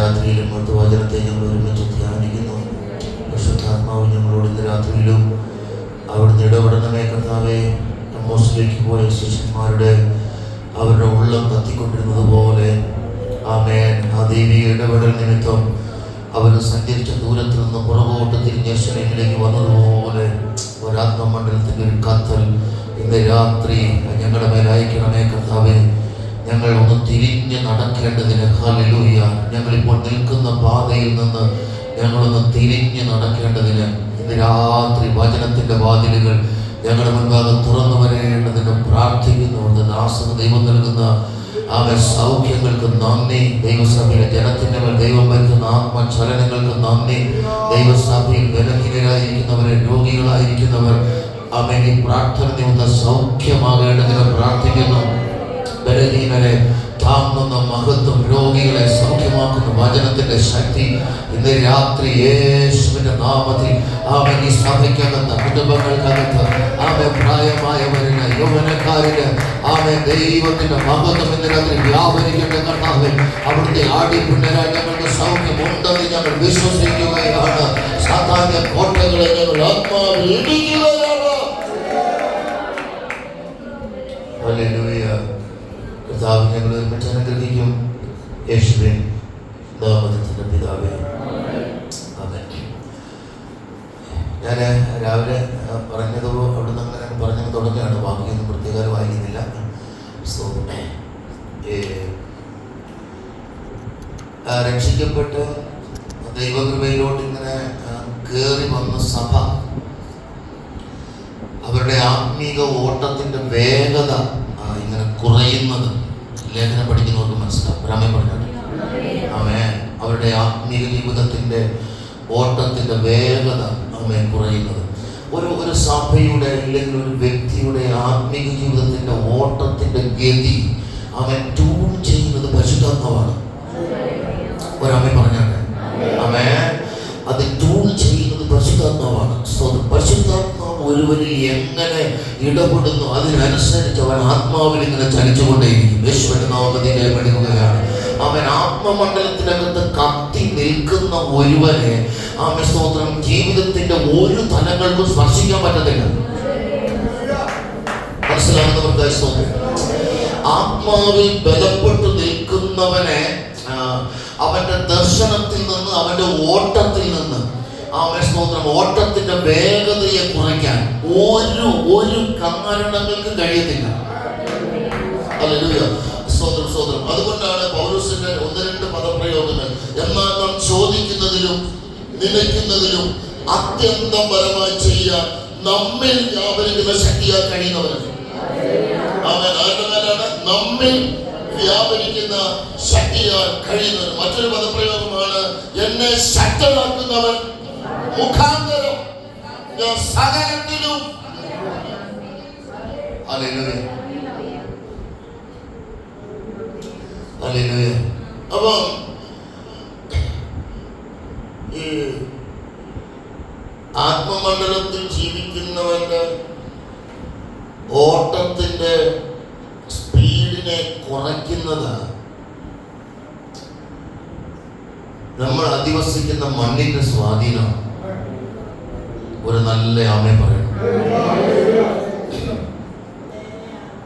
രാത്രിയിലും അടുത്ത വചനത്തെ ഞങ്ങൾ ഒരുമിച്ച് ധ്യാനിക്കുന്നു. പരിശുദ്ധാത്മാവ് ഞങ്ങളോട് ഇന്ന് രാത്രിയിലും അവിടുന്ന് ഇടപെടണമേ കർത്താവേ. മോശയിലേക്ക് പോയ ശിഷ്യന്മാരുടെ അവരുടെ ഉള്ളം കത്തിക്കൊണ്ടിരുന്നത് പോലെ ആമേൻ, ആ ദൈവിക ഇടപെടൽ നിമിത്തം അവർ സഞ്ചരിച്ച ദൂരത്തിൽ നിന്ന് പുറകോട്ട് തിരിഞ്ഞ ശരീരത്തിലേക്ക് വന്നതുപോലെ ഒരാത്മമണ്ഡലത്തിൻ്റെ ഒരു കത്തൽ ഇന്ന് രാത്രി ഞങ്ങളുടെ മേൽ അയക്കണമേ കർത്താവേ. ഞങ്ങൾ ഒന്ന് തിരിഞ്ഞ് നടക്കേണ്ടതിന് ഹല്ലേലൂയ, ഞങ്ങളിപ്പോൾ നിൽക്കുന്ന പാതയിൽ നിന്ന് ഞങ്ങളൊന്ന് തിരിഞ്ഞ് നടക്കേണ്ടതിന് ഇന്ന് രാത്രി വചനത്തിൻ്റെ വാതിലുകൾ ഞങ്ങളുടെ മുൻപാകെ തുറന്നു വരേണ്ടതിന് പ്രാർത്ഥിക്കുന്നു. ദാസന് ദൈവം നൽകുന്ന സൗഖ്യങ്ങൾക്ക് നന്ദി. ദൈവസഭയിലെ ജനത്തിൻ്റെ മേൽ ദൈവം വരുത്തുന്ന ആത്മചലനങ്ങൾക്ക് നന്ദി. ദൈവസഭയിൽ ബലഹീനരായിരിക്കുന്നവരെ, രോഗികളായിരിക്കുന്നവർ ഈ പ്രാർത്ഥന നിമിത്തം സൗഖ്യമാകേണ്ടതിന് പ്രാർത്ഥിക്കുന്നു. ബലഹീനരെ താങ്ങുന്ന മഹത്വം, രോഗികളെ സൗഖ്യമാക്കുന്ന വചനത്തിന്റെ ശക്തി ഇന്ന് രാത്രി യേശുവിന്റെ നാമത്തിൽ ഈ സഭയ്ക്കകത്ത്, കുടുംബങ്ങൾക്കകത്ത് പ്രായമായവരിന്, യൗവനക്കാരിന് ദൈവത്തിന്റെ മഹത്വം ഇന്ന് രാത്രി വ്യാപരിക്കേണ്ട കർത്താവേ. അവിടുത്തെ ആടിപ്പിണ്ടരായി ഞങ്ങൾക്ക് സൗഖ്യമുണ്ടെന്ന് ഞങ്ങൾ വിശ്വസിക്കുകയാണ്. സാധാരണ കോട്ടകളെ ഞങ്ങൾ ആത്മാവിൽ ഇടിക്കുകയാണ്. ഹല്ലേലൂയ. കർത്താവ് ഞങ്ങൾ ഒരുമിച്ച് അനുഗ്രഹിക്കും. യേശുവിൻ നാമത്തിൽ പിതാവേ, ആമേൻ. ഞാൻ രാവിലെ പറഞ്ഞത് അവിടുന്ന് അങ്ങനെ പറഞ്ഞത് തുടങ്ങിയാണ്. വാക്കിയൊന്നും പ്രത്യേകം വായിക്കുന്നില്ല. രക്ഷിക്കപ്പെട്ട് ദൈവകൃപയിലോട്ട് ഇങ്ങനെ കയറി വന്ന സഭ അവരുടെ ആത്മീക ഓട്ടത്തിന്റെ വേഗത ഇങ്ങനെ കുറയുന്നത് ലേഖനം പഠിക്കുന്നവർക്ക് മനസ്സിലാവും. രാമൻ പറഞ്ഞത് ആമേൻ. അവരുടെ ആത്മീക ജീവിതത്തിന്റെ ഓട്ടത്തിന്റെ വേഗത ആമേൻ കുറയുന്നത്. ഒരു സഭയുടെ അല്ലെങ്കിൽ ഒരു വ്യക്തിയുടെ ആത്മീക ജീവിതത്തിന്റെ ഓട്ടത്തിന്റെ ഗതി അവൻ ട്യൂൺ ചെയ്യുന്നത് പരിശുദ്ധാത്മാവാണ്. ഒരാമൻ പറഞ്ഞാണ് ആമേൻ. അത് ട്യൂൺ ചെയ്യുന്നത് പരിശുദ്ധാത്മാവാണ്. പരിശുദ്ധാത്മാവ് ഒരുവനിൽ എങ്ങനെ ഇടപെടുന്നു അതിനനുസരിച്ച് അവൻ ആത്മാവിൽ ഇങ്ങനെ ചലിച്ചുകൊണ്ടേയിരിക്കും. യേശുവിന്റെ നാമത്തിൽ പഠിക്കുകയാണ്. അവൻ ആത്മമണ്ഡലത്തിനകത്ത് കത്തി നിൽക്കുന്ന ഒരുവനെ സ്തോത്രം ജീവിതത്തിന്റെ ഒരു തലങ്ങൾക്കും സ്പർശിക്കാൻ പറ്റത്തില്ല. മനസ്സിലാകുന്നവർക്കായി സ്തോത്രം. ആത്മാവിൽ ബലപ്പെട്ടു നിൽക്കുന്നവനെ അവന്റെ ദർശനത്തിൽ നിന്ന്, അവന്റെ ഓട്ടത്തിൽ നിന്ന് സ്തോത്രം ഓട്ടത്തിന്റെ വേഗതയെ കുറയ്ക്കാൻ ഒരു കാരണങ്ങൾക്കും കഴിയത്തില്ല. ഹല്ലേലൂയ. സ്തോത്രം സ്തോത്രം. അതുകൊണ്ടാണ് പൗലോസിന്റെ 1-2 പദപ്രയോഗങ്ങൾ, എന്നാൽ നാം ചോദിക്കുന്നതിലും നിലയ്ക്കുന്നതിലും അത്യന്തം പരമായി ചെയ്യാൻ നമ്മിൽ വ്യാപരിക്കുന്ന ശക്തിയാൽ കഴിയുന്നവരാണ്. ആമേൻ. ആരുടെ മേലാണ്? നമ്മിൽ വ്യാപരിക്കുന്ന ശക്തിയാൽ കഴിയുന്നത്. മറ്റൊരു പദപ്രയോഗമാണ്, എന്നെ ശക്തനാക്കുന്നവൻ മുഖാന്തരം ഞാൻ സകലത്തിലും. ഹല്ലേലൂയ. ഹല്ലേലൂയ. അപ്പം ഈ ആത്മമണ്ഡലത്തിൽ ജീവിക്കുന്നവന്റെ ഓട്ടത്തിന്റെ സ്പീഡിനെ കുറയ്ക്കുന്നത് നമ്മൾ അധിവസിക്കുന്ന മണ്ണിന്റെ സ്വാധീനം. ഒരു നല്ല ആമേൻ പറയണം.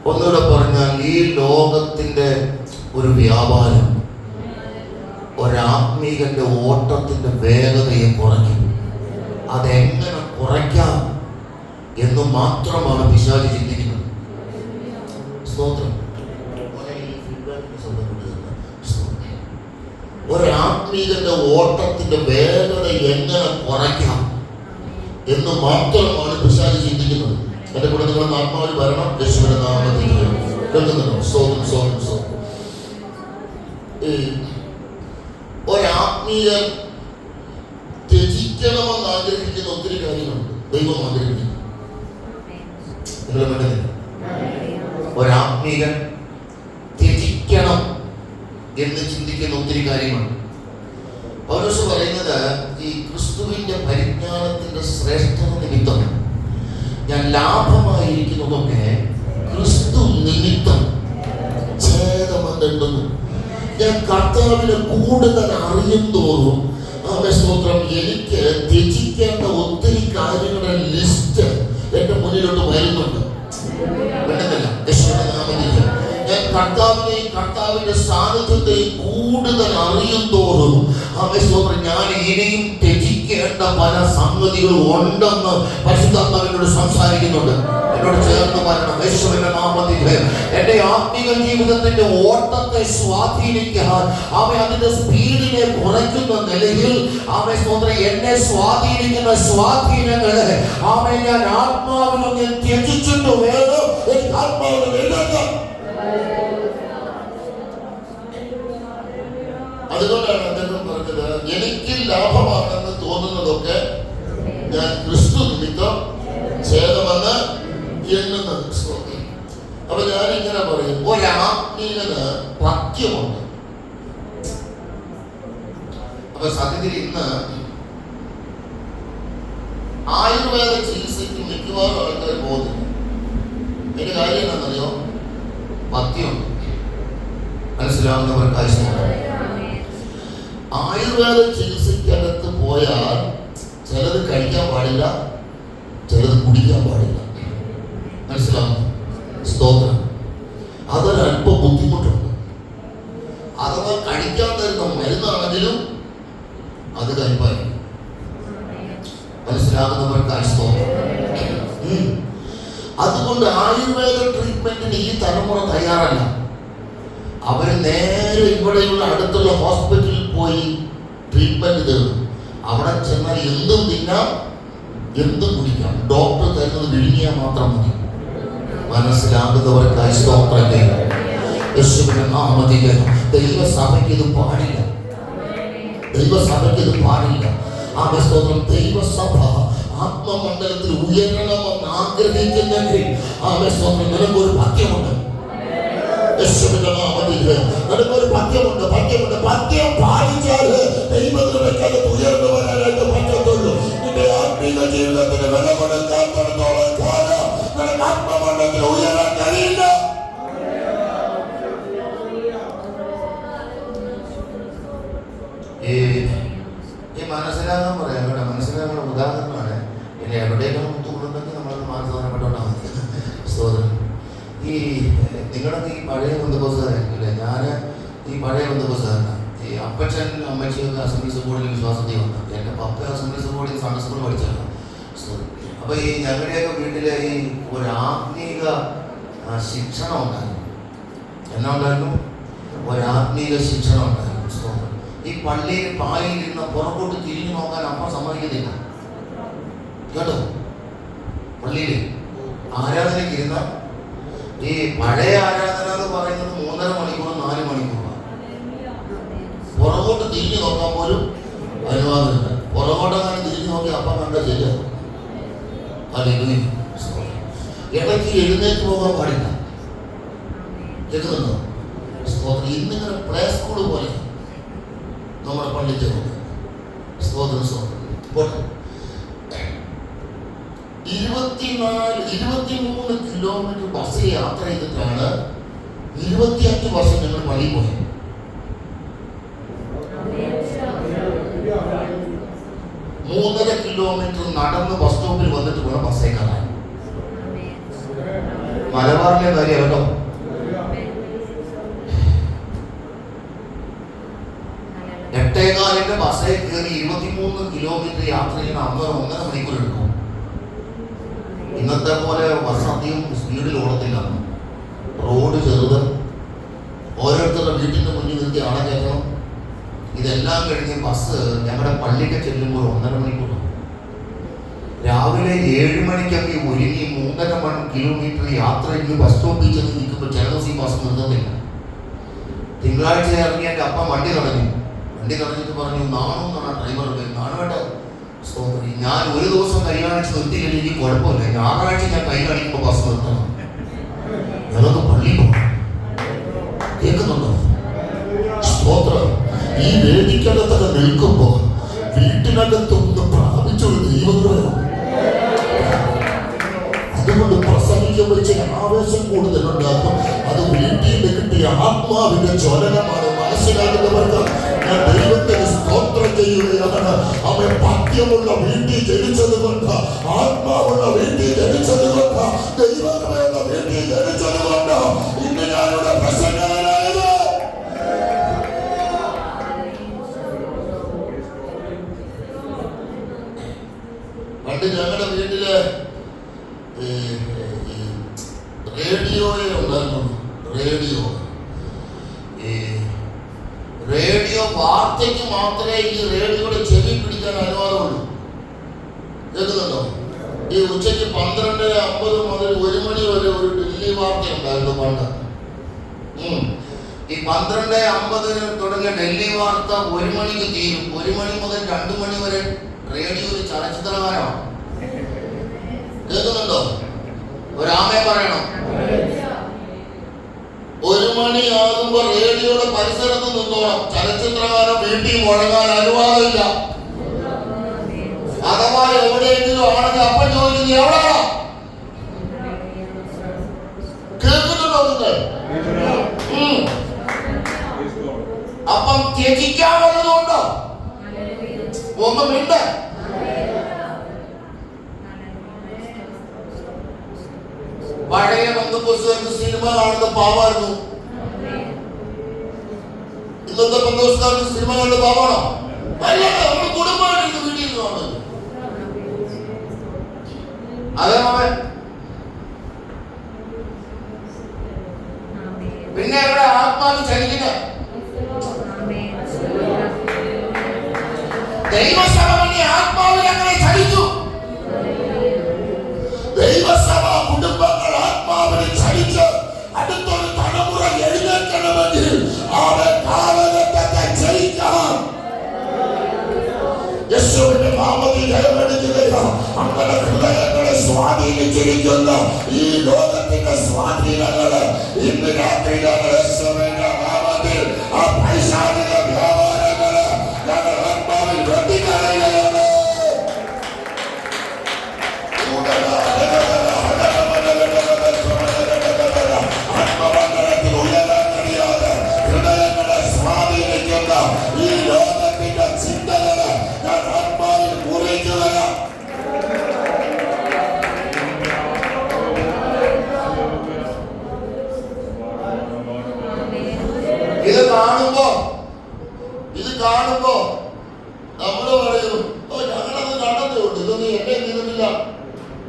ഒന്നുകൂടെ പറഞ്ഞാൽ, ഈ ലോകത്തിന്റെ ഒരു വ്യാപാരം ഒരാത്മീകന്റെ ഓട്ടത്തിന്റെ വേഗതയെ കുറയ്ക്കും. അതെങ്ങനെ കുറയ്ക്കാം എന്ന് മാത്രമാണ് പിശാച് ചിന്തിക്കുന്നത്. സ്തോത്രം. ഒരാത്മീകന്റെ ഓട്ടത്തിന്റെ വേഗത എങ്ങനെ കുറയ്ക്കാം എന്ന് മാത്രമാണ് പിശാച് ചിന്തിക്കുന്നത്. എന്റെ കൂടെ നിങ്ങൾ ആത്മാവിൽ വരണം. യേശുവിന്റെ നാമത്തിൽ കേൾക്കുന്നുണ്ടോ? സ്തോത്രം സ്തോത്രം സ്തോത്രം. ഒരാത്മീയൻ ത്യജിക്കണമെന്ന് ആഗ്രഹിക്കുന്ന ഒത്തിരി കാര്യങ്ങളുണ്ട്. ദൈവം ആഗ്രഹിക്കുന്നു. നിങ്ങൾ വേണ്ടതില്ല. ഒരാത്മീയൻ ത്യജിക്കണം എന്ന് ചിന്തിക്കുന്ന ഒത്തിരി കാര്യങ്ങളുണ്ട്. പൗലോസ് പറയുന്നത്, ഈ ക്രിസ്തുവിന്റെ പരിജ്ഞാനത്തിന്റെ ശ്രേഷ്ഠത നിമിത്തം ഞാൻ ലാഭമായിരിക്കുന്നതൊക്കെ ക്രിസ്തു നിമിത്തം ഛേദമെന്നുണ്ടെന്നു. ഞാൻ കർത്താവിനെ കൂടുതൽ അറിയും തോറും സ്തോത്രം എനിക്ക് ത്യജിക്കേണ്ട ഒത്തിരി കാര്യങ്ങളുടെ ലിസ്റ്റ് എന്റെ മുന്നിലോട്ട് വരുന്നുണ്ട്. ഞാൻ കർത്താവിനെയും കർത്താവിന്റെ സാന്നിധ്യത്തെയും കൂടുതൽ അറിയും തോറും ഞാൻ ഇനിയും ത്യജിക്കേണ്ട പല സംഗതികളും ഉണ്ടെന്ന് പരിശുദ്ധാത്മാവിനോട് സംസാരിക്കുന്നുണ്ട്. എന്നോട് ചേർന്ന് പറയണം, യേശുവിന്റെ നാമത്തിൽ എന്റെ ആത്മീക ജീവിതത്തിന്റെ ഓട്ടത്തെ സ്വാധീനിക്കാൻ അതിന്റെ സ്പീഡിനെ കുറയ്ക്കുന്ന നിലയിൽ എന്നെ സ്വാധീനിക്കുന്ന സ്വാധീനങ്ങളെ ഞാൻ ആത്മാവിലൊന്ന് ത്യജിച്ചിട്ട് വേണം എനിക്ക് ആത്മാവിനെ എഴുതാൻ. അതുകൊണ്ടാണ് അദ്ദേഹം പറഞ്ഞത്, എനിക്ക് ലാഭമാണെന്ന് തോന്നുന്നതൊക്കെ ഞാൻ ക്രിസ്തു നിമിത്തം ഛേദമെന്ന് എണ്ണുന്നത്. അപ്പൊ ഞാനിങ്ങനെ പറയും, ഒരാത്മീയന് പഥ്യമുണ്ട്. അപ്പൊ സത്യത്തിൽ ഇന്ന് ആയുർവേദ ചികിത്സയ്ക്ക് മിക്കവാറും ആൾക്കാർ പോകുന്നില്ല. എന്റെ കാര്യം എന്താണെന്നറിയോ? പഥ്യമുണ്ട്. മനസ്സിലാവുന്നവർക്ക് ആയുർവേദ ചികിത്സയ്ക്കകത്ത് പോയാൽ ചിലത് കഴിക്കാൻ പാടില്ല, ചിലത് കുടിക്കാൻ പാടില്ല. മനസ്സിലാവുന്നു? സ്തോത്രം. അതൊരല്പം ബുദ്ധിമുട്ടുണ്ട്. അഥവാ കഴിക്കാൻ തരുന്ന മരുന്നാണെങ്കിലും അത് കഴിപ്പായി. മനസ്സിലാകുന്നവർക്കായി സ്തോത്രം. അതുകൊണ്ട് ആയുർവേദ ട്രീറ്റ്മെന്റിന് ഈ തലമുറ തയ്യാറല്ല. അവര് നേരെ ഇവിടെയുള്ള അടുത്തുള്ള ഹോസ്പിറ്റലിൽ പോയി ട്രീറ്റ്മെന്റ് തരും. അവിടെ ചെന്നാൽ എന്തും തിന്നാം, എന്തും കുടിക്കാം. ഡോക്ടർ തരുന്നത് വിഴുങ്ങിയാൽ മാത്രം മതി. മനസ്സിലാകുന്നവർക്കായി സ്തോത്രം. യേശുവിന്റെ നാമത്തിൽ ദൈവസഭയ്ക്ക് ഇത് പാടില്ല. ദൈവസഭയ്ക്ക് ഇത് പാടില്ല. സ്തോത്രം. ദൈവസഭ ആത്മമണ്ഡലത്തിൽ ഉയരണമെന്ന് ആഗ്രഹിക്കുന്നെങ്കിൽ സ്തോത്രം നിനക്കൊരു ഭാഗ്യമുണ്ട്. യേശുവിന്റെ നാമത്തിൽ നിനക്കൊരു ഭാഗ്യമുണ്ട്. ഭാഗ്യം പാലിച്ചാൽ ദൈവകൃപയ്ക്കകത്ത് ഉയർന്നു വരാനായിട്ട് പറ്റത്തുള്ളൂ. നിന്റെ ആത്മീക ജീവിതത്തിന് വില കൊടുക്കാത്തടത്തോളം കാലം നിനക്ക് ആത്മമണ്ഡലത്തിൽ ഉയരാൻ കഴിയില്ല. ഈ മനസ്സിലാകാൻ പറയാം കേട്ടോ. മനസ്സിലാകുന്ന ഉദാഹരണമാണ്. പിന്നെ എവിടെയെങ്കിലും മുത്തുകൊള്ളുന്നെങ്കിൽ നമ്മളത് മാനസാന്തരപ്പെട്ടോണ്ടാ മതി. സ്തോത്രം. ഈ നിങ്ങളൊക്കെ ഈ പഴയ ബന്ധുക്കോസുകാരായിരിക്കില്ലേ? ഞാൻ ഈ പഴയ ബന്ധുക്കോസുകാരനാണ്. ഈ അപ്പച്ചൻ അമ്മച്ചിയൊക്കെ അസംബ്ലീസ് ബോർഡിൽ വിശ്വാസത്തിൽ വന്നു. എൻ്റെ പപ്പ അസംബ്ലീസ് ബോർഡിൽ സൺഡേ സ്കൂൾ പഠിച്ചതാണ്. അപ്പോൾ ഈ ഞങ്ങളുടെയൊക്കെ വീട്ടിലെ ഈ ഒരു ആത്മീക ശിക്ഷണം ഉണ്ടായിരുന്നു. എന്നാ ഉണ്ടായിരുന്നു? ഒരാത്മീക ശിക്ഷണം ഉണ്ടായിരുന്നു. ഈ പള്ളിയിൽ പായിൽ ഇരുന്ന പുറകോട്ട് തിരിഞ്ഞു നോക്കാൻ അപ്പ സമ്മതിക്കുന്നില്ല കേട്ടോ. പള്ളിയിൽ ആരാധനയ്ക്ക് ഇരുന്ന ഈ പഴയ ആരാധന എന്ന് പറയുന്നത് 3.5 മണിക്കൂർ 4 മണിക്കൂറാണ്. പുറകോട്ട് തിരിഞ്ഞു നോക്കാൻ പോലും അനുവാദമില്ല. പുറകോട്ടങ്ങനെ തിരിഞ്ഞു നോക്കി അപ്പം കണ്ട ശരിയാ. ഇടയ്ക്ക് എഴുന്നേറ്റ് പോകാൻ പാടില്ല. കേൾക്കുന്നുണ്ടോ? ഇന്നിങ്ങനെ പ്ലേ സ്കൂള് പോലെ നമ്മുടെ പള്ളിക്ക് സ്തോത്രം. പോട്ടെ. 23 കിലോമീറ്റർ ബസ്സിൽ യാത്ര ചെയ്തിട്ടാണ് 25 വർഷം ഞങ്ങൾ പള്ളിയിൽ പോയത്. 3.5 കിലോമീറ്റർ നടന്ന് ബസ് സ്റ്റോപ്പിൽ വന്നിട്ട് വേണം ബസ്സേ കയറാൻ. മലബാറിലെ കാര്യം കേട്ടോ. എട്ടേകാലിന്റെ ബസ്സിൽ കയറി 23 കിലോമീറ്റർ യാത്ര ചെയ്യുന്ന 1.5 മണിക്കൂർ എടുക്കും. ഇന്നത്തെ പോലെ ബസ് അധികം സ്പീഡിൽ ഓടത്തില്ല. റോഡ് ചെറുത്. ഓരോരുത്തരുടെ വീട്ടിന്റെ മുന്നിൽ നിർത്തി ആളെ കയറ്റണം. ഇതെല്ലാം കഴിഞ്ഞ് ബസ് ഞങ്ങളുടെ പള്ളിക്ക് ചെല്ലുമ്പോൾ 1.5 മണിക്കൂർ. രാവിലെ 7 മണിക്കൊക്കെ ഒരുങ്ങി 3.5 കിലോമീറ്റർ യാത്ര കഴിഞ്ഞ് ബസ് സ്റ്റോപ്പിൽ ചെന്ന് നിൽക്കുമ്പോൾ ചില ദിവസം ഈ ബസ് നിർത്തുന്നില്ല. തിങ്കളാഴ്ച ഇറങ്ങി എൻ്റെ അപ്പം വണ്ടി തടഞ്ഞിട്ട് പറഞ്ഞു, നാണെന്നാണ് ഡ്രൈവർ. നാണുവേട്ടോ സ്തോത്രം. ഞാൻ ഒരു ദിവസം കൈ കാണിച്ച് നിർത്തിയില്ലെങ്കിൽ എനിക്ക് കുഴപ്പമില്ല. ഞായറാഴ്ച ഞാൻ കൈ കാണിക്കുമ്പോൾ ബസ് നിർത്തണം. ഞങ്ങൾക്ക് പള്ളിയിൽ പോകണം. കേൾക്കുന്നുണ്ടോ? സ്തോത്രം. ഈ വേദിക്കകത്തൊക്കെ നിൽക്കുമ്പോ വീട്ടിനകത്തൊന്ന് പ്രാപിച്ചൊരു ദൈവഗ്രഹം. അതുകൊണ്ട് പ്രസംഗിക്കുമ്പോൾ ചില ആവേശം കൂടുതലുണ്ടാക്കും. അത് വീട്ടിൽ കിട്ടിയ ആത്മാവിന്റെ ജ്വലനമാണ്. മനസ്സിലാകുന്നവർക്ക് ഞാൻ ദൈവത്തിന് സ്തോത്രം ചെയ്യുകയാണ്. അവൻ പത്യമുള്ള വീട്ടിൽ ജനിച്ചത് കൊണ്ട്, ആത്മാവുള്ള വീട്ടിൽ ജനിച്ചത് കൊണ്ട്, ദൈവകൃപയുള്ള വീട്ടിൽ ജനിച്ചത് കൊണ്ട് ഇന്ന് ഞാനിവിടെ പ്രസന്നനായത്. പണ്ട് ഞങ്ങളുടെ വീട്ടില് റേഡിയോയെ ഉണ്ടായിരുന്നു. റേഡിയോ വാർത്തയ്ക്ക് മാത്രമേ ഈ റേഡിയോയുടെ ചെവി പിടിക്കാൻ അനുവാദമുള്ളൂ. കേൾക്കുന്നുണ്ടോ? ഈ ഉച്ചയ്ക്ക് 12:50 മുതൽ 1 മണി വരെ ഒരു ഡൽഹി വാർത്ത ഉണ്ടായിരുന്നു പണ്ട്. ഈ 12:50 തുടങ്ങിയ ഡൽഹി വാർത്ത 1 മണിക്ക് തീരും. 1 മണി മുതൽ 2 മണി വരെ റേഡിയോ ഒരു ചലച്ചിത്രകാരമാണ്. കേൾക്കുന്നുണ്ടോ? ഒരാമേ പറയണം. 1 മണിയാകുമ്പോ റേഡിയോയുടെ പരിസരത്ത് നിന്നോണം. ചലച്ചിത്രകാരൻ വീട്ടിൽ മുഴങ്ങാൻ അനുവാദമില്ല. അഥവാ എവിടെയെങ്കിലും ആണെങ്കിൽ അപ്പം ചോദിക്കുന്നത് എവിടെയാ? കേൾക്കുന്നുണ്ടോ നിങ്ങൾ? അപ്പം ത്യജിക്കാൻ വന്നതുകൊണ്ടോ? ഒന്നും മിണ്ട. പഴയ ബന്ധുക്കോസുകാർക്ക് സിനിമ കാണുന്ന പാവായിരുന്നു. ഇന്നത്തെ ബന്ധുക്കോസുകാർക്ക് സിനിമ കാണുന്ന പാവാണോ? അല്ല, നമ്മൾ കുടുംബമായിട്ട് വീട്ടിൽ നിന്ന് കാണുന്നത്. അതെ മാമൻ. പിന്നെ ഇവിടെ ആത്മാവ് ചലിക്കുന്നത് ദൈവസഭ ആത്മാവിൽ അങ്ങനെ ചലിച്ചു. ദൈവസഭ കുടുംബങ്ങൾ ആത്മാവിനെ ചലിച്ച് അടുത്തൊരു തലമുറ എഴുന്നേൽക്കണമെങ്കിൽ അവൻ കാലഘട്ടത്തെ ജയിക്കണം. യേശുവിന്റെ നാമത്തിൽ ജയമെടുക്കുകയോ അങ്ങനെ ഹൃദയങ്ങളെ സ്വാധീനിച്ചിരിക്കുന്ന ഈ ലോകത്തിന്റെ സ്വാധീനങ്ങള് ഇന്ന് രാത്രി യേശുവിന്റെ നാമത്തിൽ ആ പൈശാചിക വ്യാപാരങ്ങള് ഞങ്ങൾ ആത്മാവിൽ വെട്ടിക്കളയുകയാണ്. ആത്മബന്ധനത്തിൽ ഉയരാൻ കഴിയാതെ ഹൃദയങ്ങളെ സ്വാധീനിക്കുന്ന ഈ ലോകത്തിന്റെ ചിന്തകള് ഞാൻ ആത്മാവിൽ മുറിക്കുകയാണ്. ഇത് കാണുമ്പോ നമ്മള് പറയും, ഓ ഞങ്ങളത് കണ്ടതേ ഉള്ളൂ, ഇതൊന്നും എന്നെ ചെയ്തിട്ടില്ല,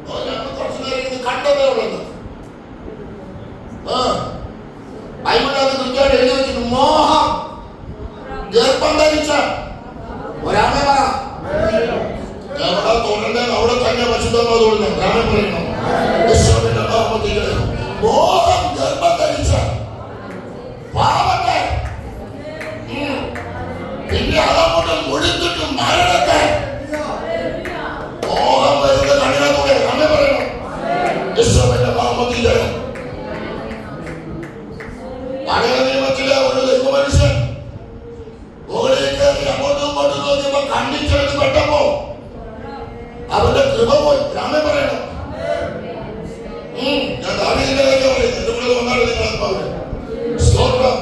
ഓ ഞങ്ങൾ കുറച്ചു നേരം ഇത് കണ്ടതേ ഉള്ളത്. ബൈബിളിനകത്ത് കൃത്യമായിട്ട് എഴുതി വെച്ചിട്ട് മോഹം ഗർഭം ധരിച്ച ഒരാമേ പറ. എവിടെ തോന്നണ്ടേ അവിടെ തന്നെ പശുദ്ധമാ തോന്നുന്നു. രാമേ പറയണം. മോഹം ഗർഭം ധരിച്ച പാവത്തെ പിന്നെ അതങ്ങോട്ട് മുഴുത്തിട്ടും മരണത്തെ മോഹം വരുന്ന കണ്ണിനൂടെ രാമേ പറയണം. യേശുവിന്റെ നാമത്തിൽ പഴയ നിയമത്തിലെ ഒരു ദൈവമനുഷ്യൻ മുകളിലേക്ക് അങ്ങോട്ടും ഇങ്ങോട്ടും നോക്കിയപ്പോ കണ്ണിച്ചെടുത്ത് പെട്ടപ്പോ അവന്റെ കൃപ പോയി. രാമേ പറയണം. ഞാൻ ദാവീദിന്റെ കാര്യം പറയുന്നത് എന്റെ കൂടെ വന്നാലും നിങ്ങൾ സ്തോത്രം.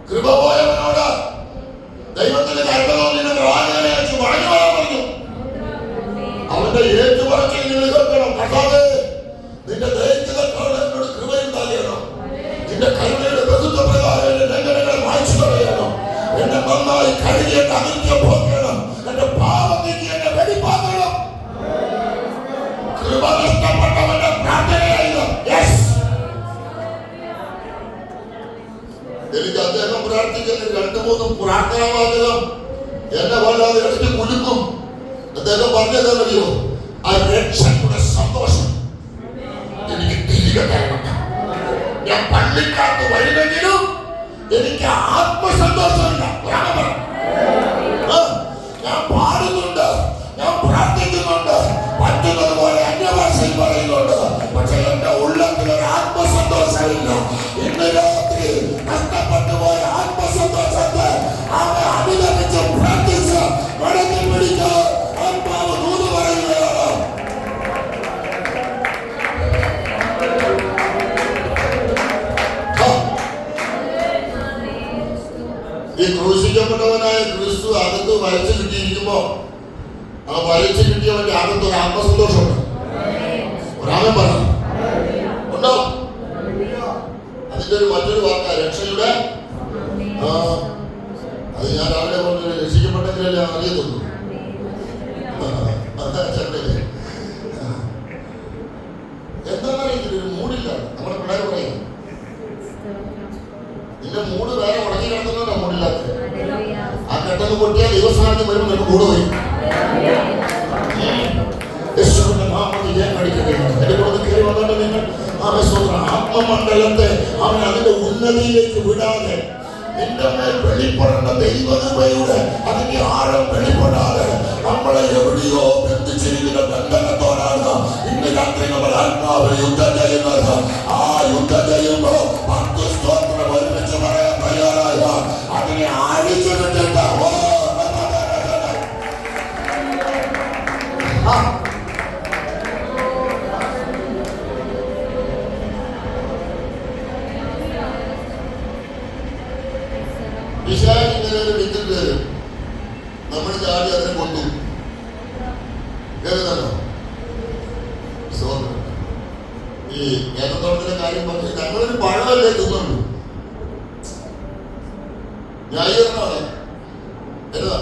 കൃപ പോയവനോട് ദൈവത്തിന്റെ കരുണ പ്രവാചകനെ അയച്ചു മടങ്ങി വരാൻ പറഞ്ഞു. അവന്റെ ഏറ്റുപറച്ചിൽ നിങ്ങൾ കേൾക്കണം. കർത്താവേ, നിന്റെ ദൈവത്തിനേക്കാൾ എന്നോട് കൃപയുണ്ടാകണം. നിന്റെ കരുണയുടെ ബഹുത്വ പ്രകാരം എന്റെ ലംഘനങ്ങളെ മായ്ച്ചു കളയണം. എന്നെ നന്നായി കഴുകി എന്റെ അകൃത്യം പോക്കണം. എന്റെ പാപം നീക്കി എന്നെ വെടിപ്പാക്കണം. കൃപ നഷ്ടപ്പെട്ടവന്റെ പ്രാർത്ഥനയായിരുന്നു. എനിക്ക് അദ്ദേഹം പ്രാർത്ഥിക്കുന്ന 2-3 പ്രാർത്ഥനാ വാചകം എന്നെ വല്ലാതെ ഇടയ്ക്ക് കുലുക്കും. അദ്ദേഹം പറഞ്ഞതറിയോ? ആ രക്ഷയുടെ സന്തോഷം എനിക്ക് തിരികെ തരണം. ഞാൻ പള്ളിക്കാർക്ക് വരുമെങ്കിലും എനിക്ക് ആത്മസന്തോഷമില്ല. ഞാൻ പാടുന്നുണ്ട്, ഞാൻ പ്രാർത്ഥിക്കുന്നുണ്ട്, പറ്റുന്നത് പോലെ അന്യഭാഷയിൽ പറയുന്നുണ്ട്, പക്ഷെ എന്റെ ഉള്ളത്തിൽ ഒരു ആത്മസന്തോഷമില്ല. ഇന്ന് രാത്രി നഷ്ടപ്പെട്ടു പോയ ആത്മസന്തോഷത്തെ അവനെ അനുഗമിച്ച് പ്രാർത്ഥിച്ച് മടക്കി പിടിച്ച് ആത്മാവ് ദൂത് പറയുകയാണ്. ഈ ക്രൂശിക്കപ്പെട്ടവനായ ക്രിസ്തു അകത്ത് വരച്ചു കിട്ടിയിരിക്കുമ്പോ ആ വരച്ചു കിട്ടിയവന്റെ അകത്ത് ഒരു ആത്മസന്തോഷമുണ്ട്. ഒരാമൻ പറ ഉണ്ടോ? അതിന്റെ ഒരു മറ്റൊരു വാക്കാ രക്ഷയുടെ. അത് ഞാൻ രാവിലെ പറഞ്ഞു, രക്ഷിക്കപ്പെട്ടെങ്കിലല്ലേ അറിയത്തുള്ളൂ. എന്താണെന്നറിയത്തില്ല, ഒരു മൂടില്ല. നമ്മുടെ പിള്ളേർ പറയും നിന്റെ മൂട് വേറെ ഉടക്കി കിടക്കുന്നുണ്ടോ മൂടില്ലാത്ത. ആ കെട്ടൊന്ന് പൊട്ടിയാൽ ദൈവസ്ഥാനത്ത് വരുമ്പോൾ നിനക്ക് മൂട് വരും. എന്റെ കൂടെ കയറി വന്നിട്ട് നിങ്ങൾ ആത്മമണ്ഡലത്തെ അവൻ അതിന്റെ ഉന്നതിയിലേക്ക് വിടാതെ നിന്റെ മേൽ വെളിപ്പെടേണ്ട ദൈവകൃപയുടെ അതിന്റെ ആഴം വെളിപ്പെടാതെ നമ്മളെ എവിടെയോ ബന്ധിച്ചിരിക്കുന്ന ബന്ധനത്തോടാണ് ഇന്ന് രാത്രി നമ്മൾ ആത്മാവിൽ യുദ്ധം ചെയ്യുന്നത്. ആ യുദ്ധം ചെയ്യുമ്പോ 10 സ്തോത്രം ഒരുമിച്ച് പറയാൻ തയ്യാറായ അതിനെ ആഴിച്ചു വിട്ടിട്ട് ഇങ്ങനെ ഒരു വിത്തിട്ട് വരും. നമ്മൾ ചാടി അതിനെ കൊണ്ടു കേൾക്കുന്നോ? ഈ ഏതത്തോട്ടത്തിന്റെ കാര്യം പറഞ്ഞു, ഞങ്ങളൊരു പഴമല്ലേ തിന്നുള്ളൂ. ന്യായീകരണമാണ് എന്നതാ.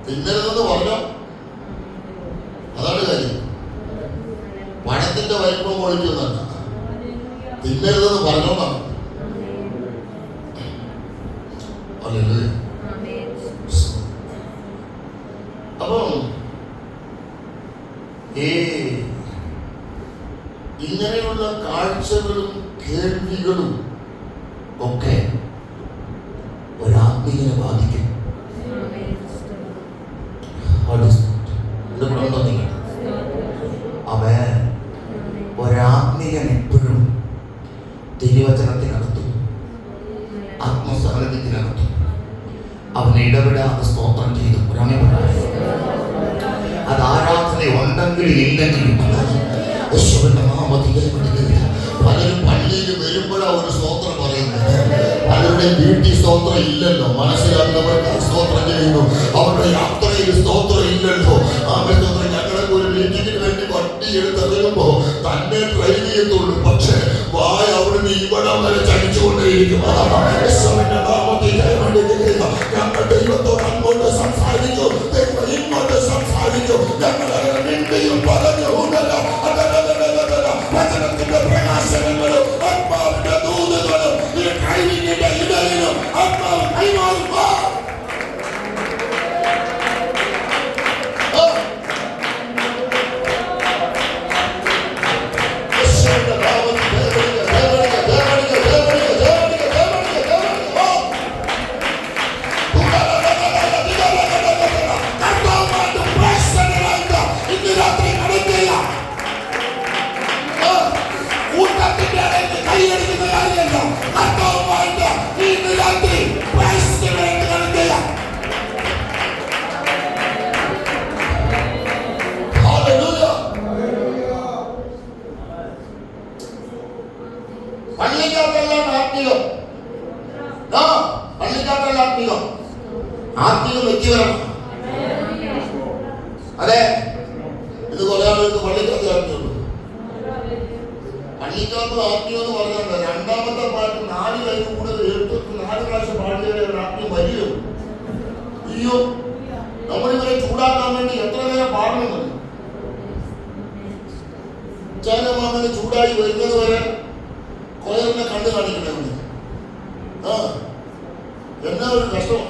തിന്നരുതെന്ന് പറഞ്ഞോ, അതാണ് കാര്യം. പഴത്തിന്റെ വലിപ്പം കൊള്ളിക്കുന്നല്ല, തിന്നരുതെന്ന് പറഞ്ഞോന്നാണ്. അപ്പം ഇങ്ങനെയുള്ള കാഴ്ചകളും കേൾവികളും ഒക്കെ ഒരാത്മീയനെ ബാധിക്കും. അവൻ ഒരാത്മീയൻ എപ്പോഴും തിരുവചനത്തിനകത്തും ആത്മസാന്നിധ്യത്തിനകത്തും അവനെ ഇടപെടാതെ സ്തോത്രം ചെയ്തു. അത് ആരാധന ഉണ്ടെങ്കിലും ഇല്ലെങ്കിലും യേശുവിന്റെ നാമത്തിൽ പലരും പള്ളിയിൽ വരുമ്പോഴാണ് ഒരു സ്തോത്രം പറയുന്നത്. പലരുടെയും വീട്ടിൽ സ്തോത്രം ഇല്ലല്ലോ, മനസ്സിലാക്കുന്നവർക്ക് സ്തോത്രം ചെയ്യുന്നു. അവരുടെ യാത്രയിൽ സ്തോത്രം ഇല്ലല്ലോ. സ്തോത്രം ഞങ്ങളൊക്കെ ഒരു മീറ്റിങ്ങിന് വേണ്ടി വണ്ടി എടുത്തിറങ്ങുമ്പോ തന്നെ ഡ്രൈവ് ചെയ്യത്തുള്ളൂ, പക്ഷെ വായ അവിടുന്ന് ഇവിടം വരെ ചലിച്ചുകൊണ്ടേയിരിക്കും. ഞങ്ങൾ ദൈവത്തോട് അങ്ങോട്ട് സംസാരിച്ചു, ദൈവം ഇങ്ങോട്ട് സംസാരിച്ചു. ഞങ്ങൾ മിണ്ടിയും പറഞ്ഞു വചനത്തിന്റെ പ്രകാശനങ്ങളും ആത്മാവിന്റെ ദൂതകളും ഡ്രൈവിംഗിന്റെ ഇടയിലും ആത്മാവ് കൈമാറുമ്പോ ആത്മീയം വ്യക്തിപരമാണ്. അതെ, ഇത് കുറെ ആളുകൾക്ക് പള്ളിക്കകത്ത് ആത്മീയമുള്ളൂ. പള്ളിക്കകത്ത് ആത്മീയം എന്ന് പറഞ്ഞാൽ രണ്ടാമത്തെ പാട്ട് 4 കൈ കൂടുതൽ 4 പ്രാവശ്യം പാടിയവരെ ആത്മീയം വരികയോ. അയ്യോ, നമ്മളിവരെ ചൂടാക്കാൻ വേണ്ടി എത്ര നേരം പാടണമെന്ന്. ചാനമാമന് ചൂടായി വരുന്നത് വരെ കൊയറിനെ കണ്ടു കാണിക്കണേ. എന്നാ ഒരു കഷ്ടം.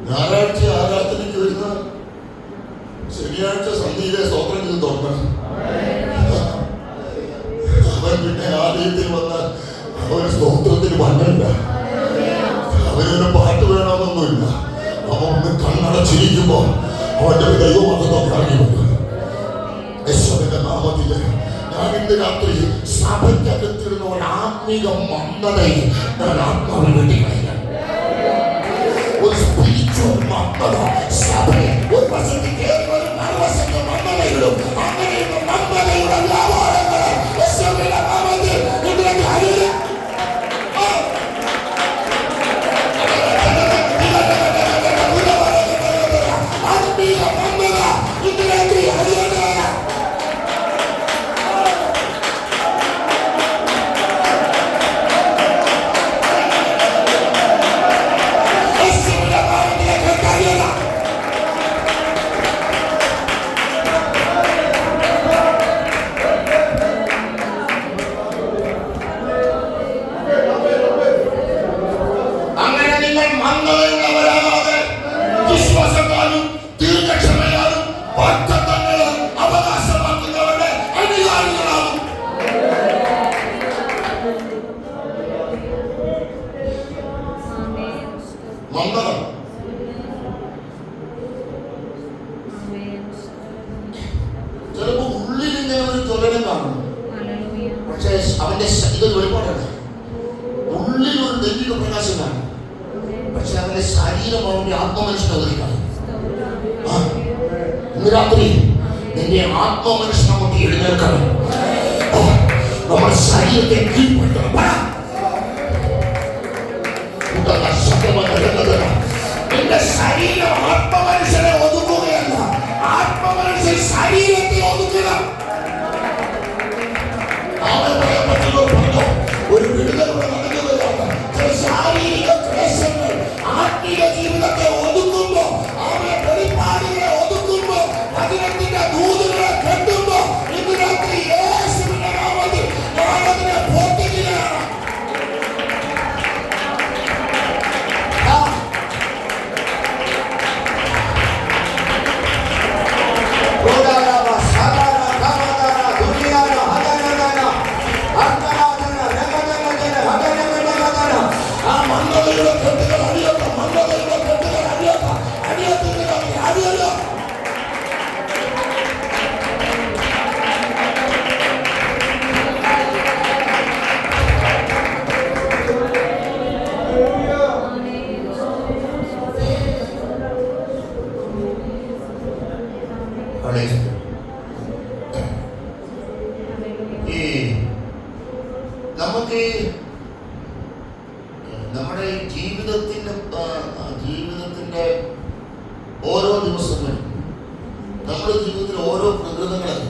ഞായറാഴ്ച ആരാധനയ്ക്ക് വരുന്ന ശനിയാഴ്ച സന്ധ്യയിലെ സ്തോത്രം ചെയ്ത് തുറക്കണം. അവൻ പിന്നെ ആലയത്തിൽ വന്നാൽ അവന് സ്തോത്രത്തിന് മണ്ണല്ല, അവനൊരു പാട്ട് വേണമെന്നൊന്നുമില്ല. അവൻ ഒന്ന് കണ്ണടച്ചിരിക്കുമ്പോ അവന്റെ ദൈവമതത്വം ഇറങ്ങി വരും. യേശുവിന്റെ നാമത്തില് ഞാൻ ഇന്ന് രാത്രി സഭയ്ക്കകത്തിരുന്ന ഒരു ആത്മീക മന്ദതയെ ഞാൻ ആത്മാവിൽ വേണ്ടി കളയാം. ഒരു സ്പിരിച്വൽ മന്ദത സഭയെ ഒരു വശത്ത് മന്ദത. ചിലപ്പോ ഉള്ളിൽ ഇങ്ങനെ ഒരു ജ്വലനം കാണും, പക്ഷേ അവന്റെ ഇതൊരു വെളിപ്പാടാണ്. ഉള്ളിൽ ഒരു ദൈവിക പ്രകാശം കാണും, പക്ഷെ അവന്റെ ശരീരം അവന്റെ ആത്മമനുഷ്യനെ ഒതുക്കാണ്. ഇന്ന് രാത്രി നിന്റെ ആത്മമനുഷ്യനെ അങ്ങോട്ട് എഴുന്നേൽക്കണം. നമ്മുടെ ശരീരത്തെ കീഴ്പ്പെടുത്തണം. നിന്റെ ശരീരം ആത്മമനുഷ്യനെ ഒതുക്കുകയല്ല, ആത്മമനുഷ്യൻ ശരീരത്തെ ഒതുക്കണം. ഒരു വിടുതലൂടെ നടക്കുകയാണ്. ശാരീരിക ക്ലേശങ്ങൾ ആത്മീയ ജീവിതത്തെ ഒതുക്കുമ്പോ, അവരെ വെളിപ്പാടുകളെ ഒതുക്കുമ്പോ, വചനത്തിന്റെ ദൂതുകളെ കെട്ടുമ്പോ, ഇന്ന് രാത്രി യേശുവിന്റെ നാമത്തിൽ ഞാനതിനെ പൊട്ടിക്കുകയാണ്. നമുക്ക് നമ്മുടെ ജീവിതത്തിന്റെ ഓരോ ദിവസങ്ങളും നമ്മുടെ ജീവിതത്തിൽ ഓരോ പ്രകൃതങ്ങളായി.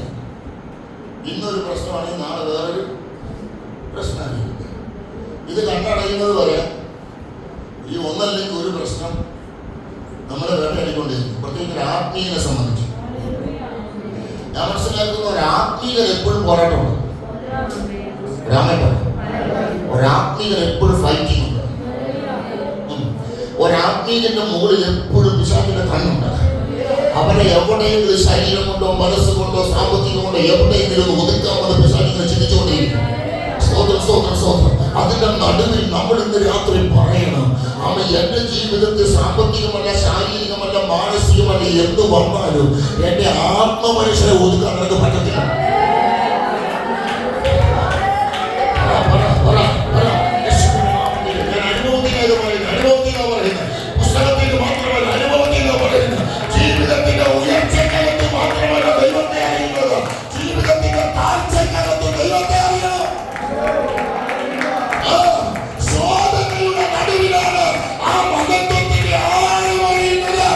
ഇന്നൊരു പ്രശ്നമാണെങ്കിൽ നാളെ വേറൊരു പ്രശ്നമാണ്. ഇത് കണ്ടടയുന്നത് വരെ ഈ ഒന്നല്ലെങ്കിൽ ഒരു പ്രശ്നം നമ്മളെ വേട്ടയാടിക്കൊണ്ടിരിക്കും. പ്രത്യേകിച്ച് ഒരു ആത്മീയനെ സംബന്ധിച്ച് ഞാൻ മനസ്സിലാക്കുന്ന ഒരു ആത്മീയൻ എപ്പോഴും പോരാട്ടമുണ്ട്. ഒരാത്മീയൻ എപ്പോഴും ഫൈറ്റിംഗ് ഉണ്ട്. ഒരാത്മീയന്റെ മുകളിൽ എപ്പോഴും പിശാചിന്റെ കണ്ണുണ്ട്. അവരെ എവിടെയെങ്കിലും ശരീരം കൊണ്ടോ മനസ്സുകൊണ്ടോ സാമ്പത്തികം കൊണ്ടോ എവിടെയെങ്കിലും ഒതുക്കാമെന്ന് പിശാചിനെ ചിന്തിച്ചുകൊണ്ടിരിക്കും. അതിന്റെ നടുവിൽ നമ്മൾ ഇന്ന് രാത്രി പറയണം, അവൻ എന്റെ ജീവിതത്തിൽ സാമ്പത്തികമല്ല, ശാരീരികമല്ല, മാനസികമല്ല, എന്ത് വന്നാലും എന്റെ ആത്മമനുഷ്യനെ ഒതുക്കാൻ നിനക്ക് പറ്റത്തില്ല. പുസ്തകത്തിൽ മാത്രമല്ല, അനുഭവത്തിൽ പറയുന്നത്. ജീവിതത്തിന്റെ ഉയർച്ചക്കകത്ത് മാത്രമല്ല ദൈവത്തെ അറിയുന്നത്, ജീവിതത്തിന്റെ താഴ്ചക്കകത്ത് ദൈവത്തെ അറിയണം. ശോധനയുടെ നടുവിലാണ് ആ മഹത്വത്തിന്റെ ആഴം അറിയുന്നത്.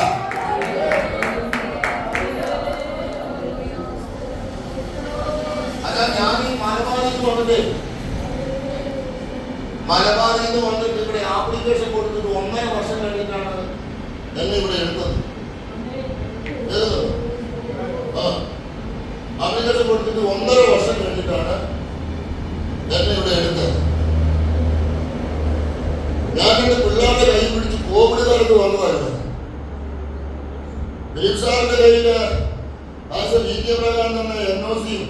അതാ ഞാൻ ഈ മലബാറിൽ നിന്ന് വന്നിട്ട് ഇവിടെ ആപ്ലിക്കേഷൻ കൊടുത്തിട്ട് 1.5 വർഷം കഴിഞ്ഞിട്ടാണ് എന്നെ ഇവിടെ എടുത്തത്. ആപ്ലിക്കേഷൻ കൊടുത്തിട്ട് 1.5 വർഷം കഴിഞ്ഞിട്ടാണ് എന്നെ ഇവിടെ എടുത്തത്. ഞാൻ എന്റെ പിള്ളേരുടെ കൈ പിടിച്ച് കോവിഡ് കാലത്ത് വന്നതായിരുന്നു. ദിലീപ് സാറിന്റെ കയ്യില് പ്രകാരം തന്നെ NOCയും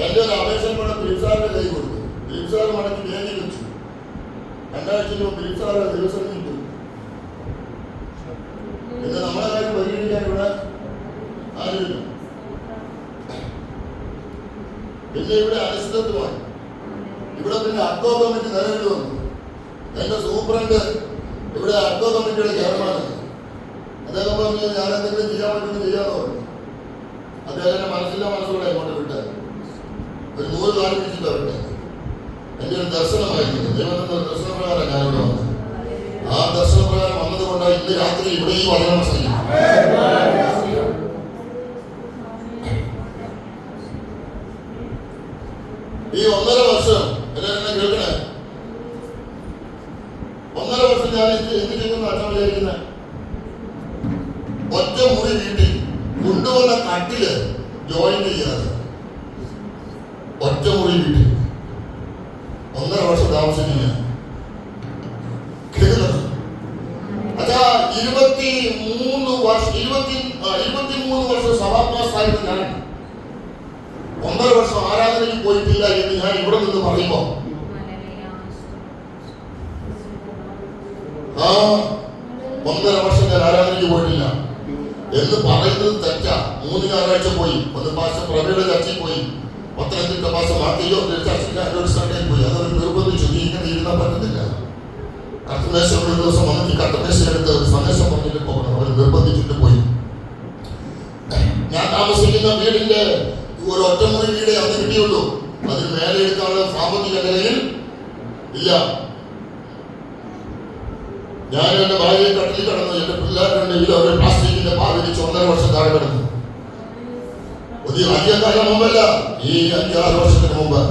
എന്റെ ഒരു അപേക്ഷ കൂടെ ദിലീപ് സാറിന്റെ കൈ കൊടുത്തു. ദിലീപ് സാർ മടക്കി വേദി വെച്ചു. 2 ആഴ്ച ദിലീപ് സാറ് ദിവസം കിട്ടും. പിന്നെ നമ്മളെ കാര്യം പരിഗണിക്കാൻ ഇവിടെ ആരുമില്ല. പിന്നെ ഇവിടെ അനിശ്ചിതത്വമായി. ഇവിടെ പിന്നെ അഡ്വോ കമ്മിറ്റി നിലവിൽ വന്നു. എന്റെ സൂപ്രണ്ട് ഇവിടെ അഡ്വോ കമ്മിറ്റിയുടെ ചെയർമാനാണ്. അദ്ദേഹം പറഞ്ഞു ഞാൻ എന്തെങ്കിലും ചെയ്യാൻ പറ്റുമെന്ന് ചെയ്യാന്ന് പറഞ്ഞു. അദ്ദേഹത്തിന്റെ മനസ്സോടെ അങ്ങോട്ട് വിട്ട് ഒരു 100 കാലം പിടിച്ചിട്ടാണ് വിട്ടത്. എൻ്റെ ഒരു ദർശനമായിരുന്നു. ദൈവത്തിന്റെ ഒരു ദർശനപ്രകാരം ഞാനിവിടെ വന്നത്. ആ ദർശനപ്രകാരം വന്നതുകൊണ്ട് ഇന്ന് രാത്രി ഇവിടെ ഈ വചനം പ്രസംഗിക്കും. ഈ 1.5 വർഷം എല്ലാവരും കേൾക്കണേ. 1.5 വർഷം ഞാൻ എന്ത് ചെയ്യുന്ന അച്ഛൻ വിചാരിക്കുന്നത്? ഒറ്റ മുറി വീട്ടിൽ കൊണ്ടുവന്ന കട്ടില് ജോയിൻ ചെയ്യാതെ ഒറ്റ മുറി വീട്ടിൽ 1.5 വർഷം താമസിക്കുന്ന അച്ഛാ 23 വർഷം സഭാപ്രാസായിട്ട് ഞാൻ 1.5 വർഷം ആരാധനയിൽ പോയിട്ടില്ല എന്ന് ഞാൻ ഇവിടെ നിന്ന് പറയുമ്പോ ആ 1.5 വർഷം ഞാൻ ആരാധനയ്ക്ക് പോയിട്ടില്ല എന്ന് പറയുന്നത് തെറ്റാ. 3 ഞായറാഴ്ച പോയി, ഒന്ന് പാസ്റ്റർ പ്രവീയുടെ ചർച്ചയിൽ പോയി, പത്തനംതിട്ട പാസ്റ്റർ മാർട്ടിയോ ചർച്ചയിൽ സൺഡേയിൽ പോയി. അതൊരു നിർബന്ധിച്ചു, നീ ഇങ്ങനെ ഇരുന്നാൽ പറ്റുന്നില്ല. കർത്തമേശ ഒരു ദിവസം വന്നിട്ട് കർത്തമേശ എടുത്ത് ഒരു സന്ദേശം പറഞ്ഞിട്ട് പോകണം. അവർ നിർബന്ധിച്ചിട്ട് പോയി. ഞാൻ താമസിക്കുന്ന വീടിന്റെ ഒരു ഒറ്റമുറി വീടേ അന്ന് കിട്ടിയുള്ളൂ. അതിന് മേലെ എടുക്കാനുള്ള സാമ്പത്തിക നിലയിൽ ഇല്ല. ഞാൻ എന്റെ ഭാര്യയെ കട്ടിൽ കടന്നു. എന്റെ പിള്ളേരുടെ ഒരു പ്ലാസ്റ്റിക്കിന്റെ പാവിരിച്ച് 1.5 വർഷം താഴെ കിടന്നു. അധികം കാലം മുമ്പല്ല, ഈ 5-6 വർഷത്തിന് മുമ്പ്.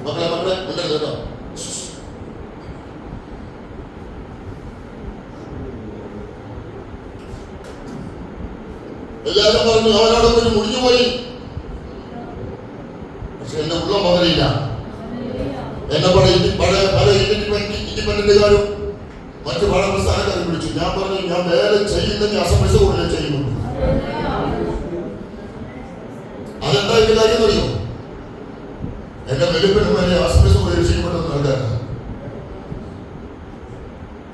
മക്കളെ മക്കളെ ഉണ്ടല്ലോ കേട്ടോ. എല്ലാവരും പറഞ്ഞു അവനോട് ഒരു മുടിഞ്ഞുപോയി. പക്ഷെ എന്റെ ഉള്ള മുതലില്ല. എന്നെ പല ഇൻഡിപെൻഡന്റുകാരും മറ്റു പല പ്രസ്ഥാനക്കാരും വിളിച്ചു. ഞാൻ പറഞ്ഞു, ഞാൻ വേറെ ചെയ്യുന്ന അസംബ്ലീസ് കൂടുതൽ ചെയ്യുന്നുണ്ട്. അതെന്താ എന്റെ കാര്യം അറിയോ? എന്റെ വെളുപ്പിന് വരെ അസംബ്ലീസ് കൊണ്ട് രക്ഷിക്കപ്പെട്ടെന്ന് ആൾക്കാരാണ്.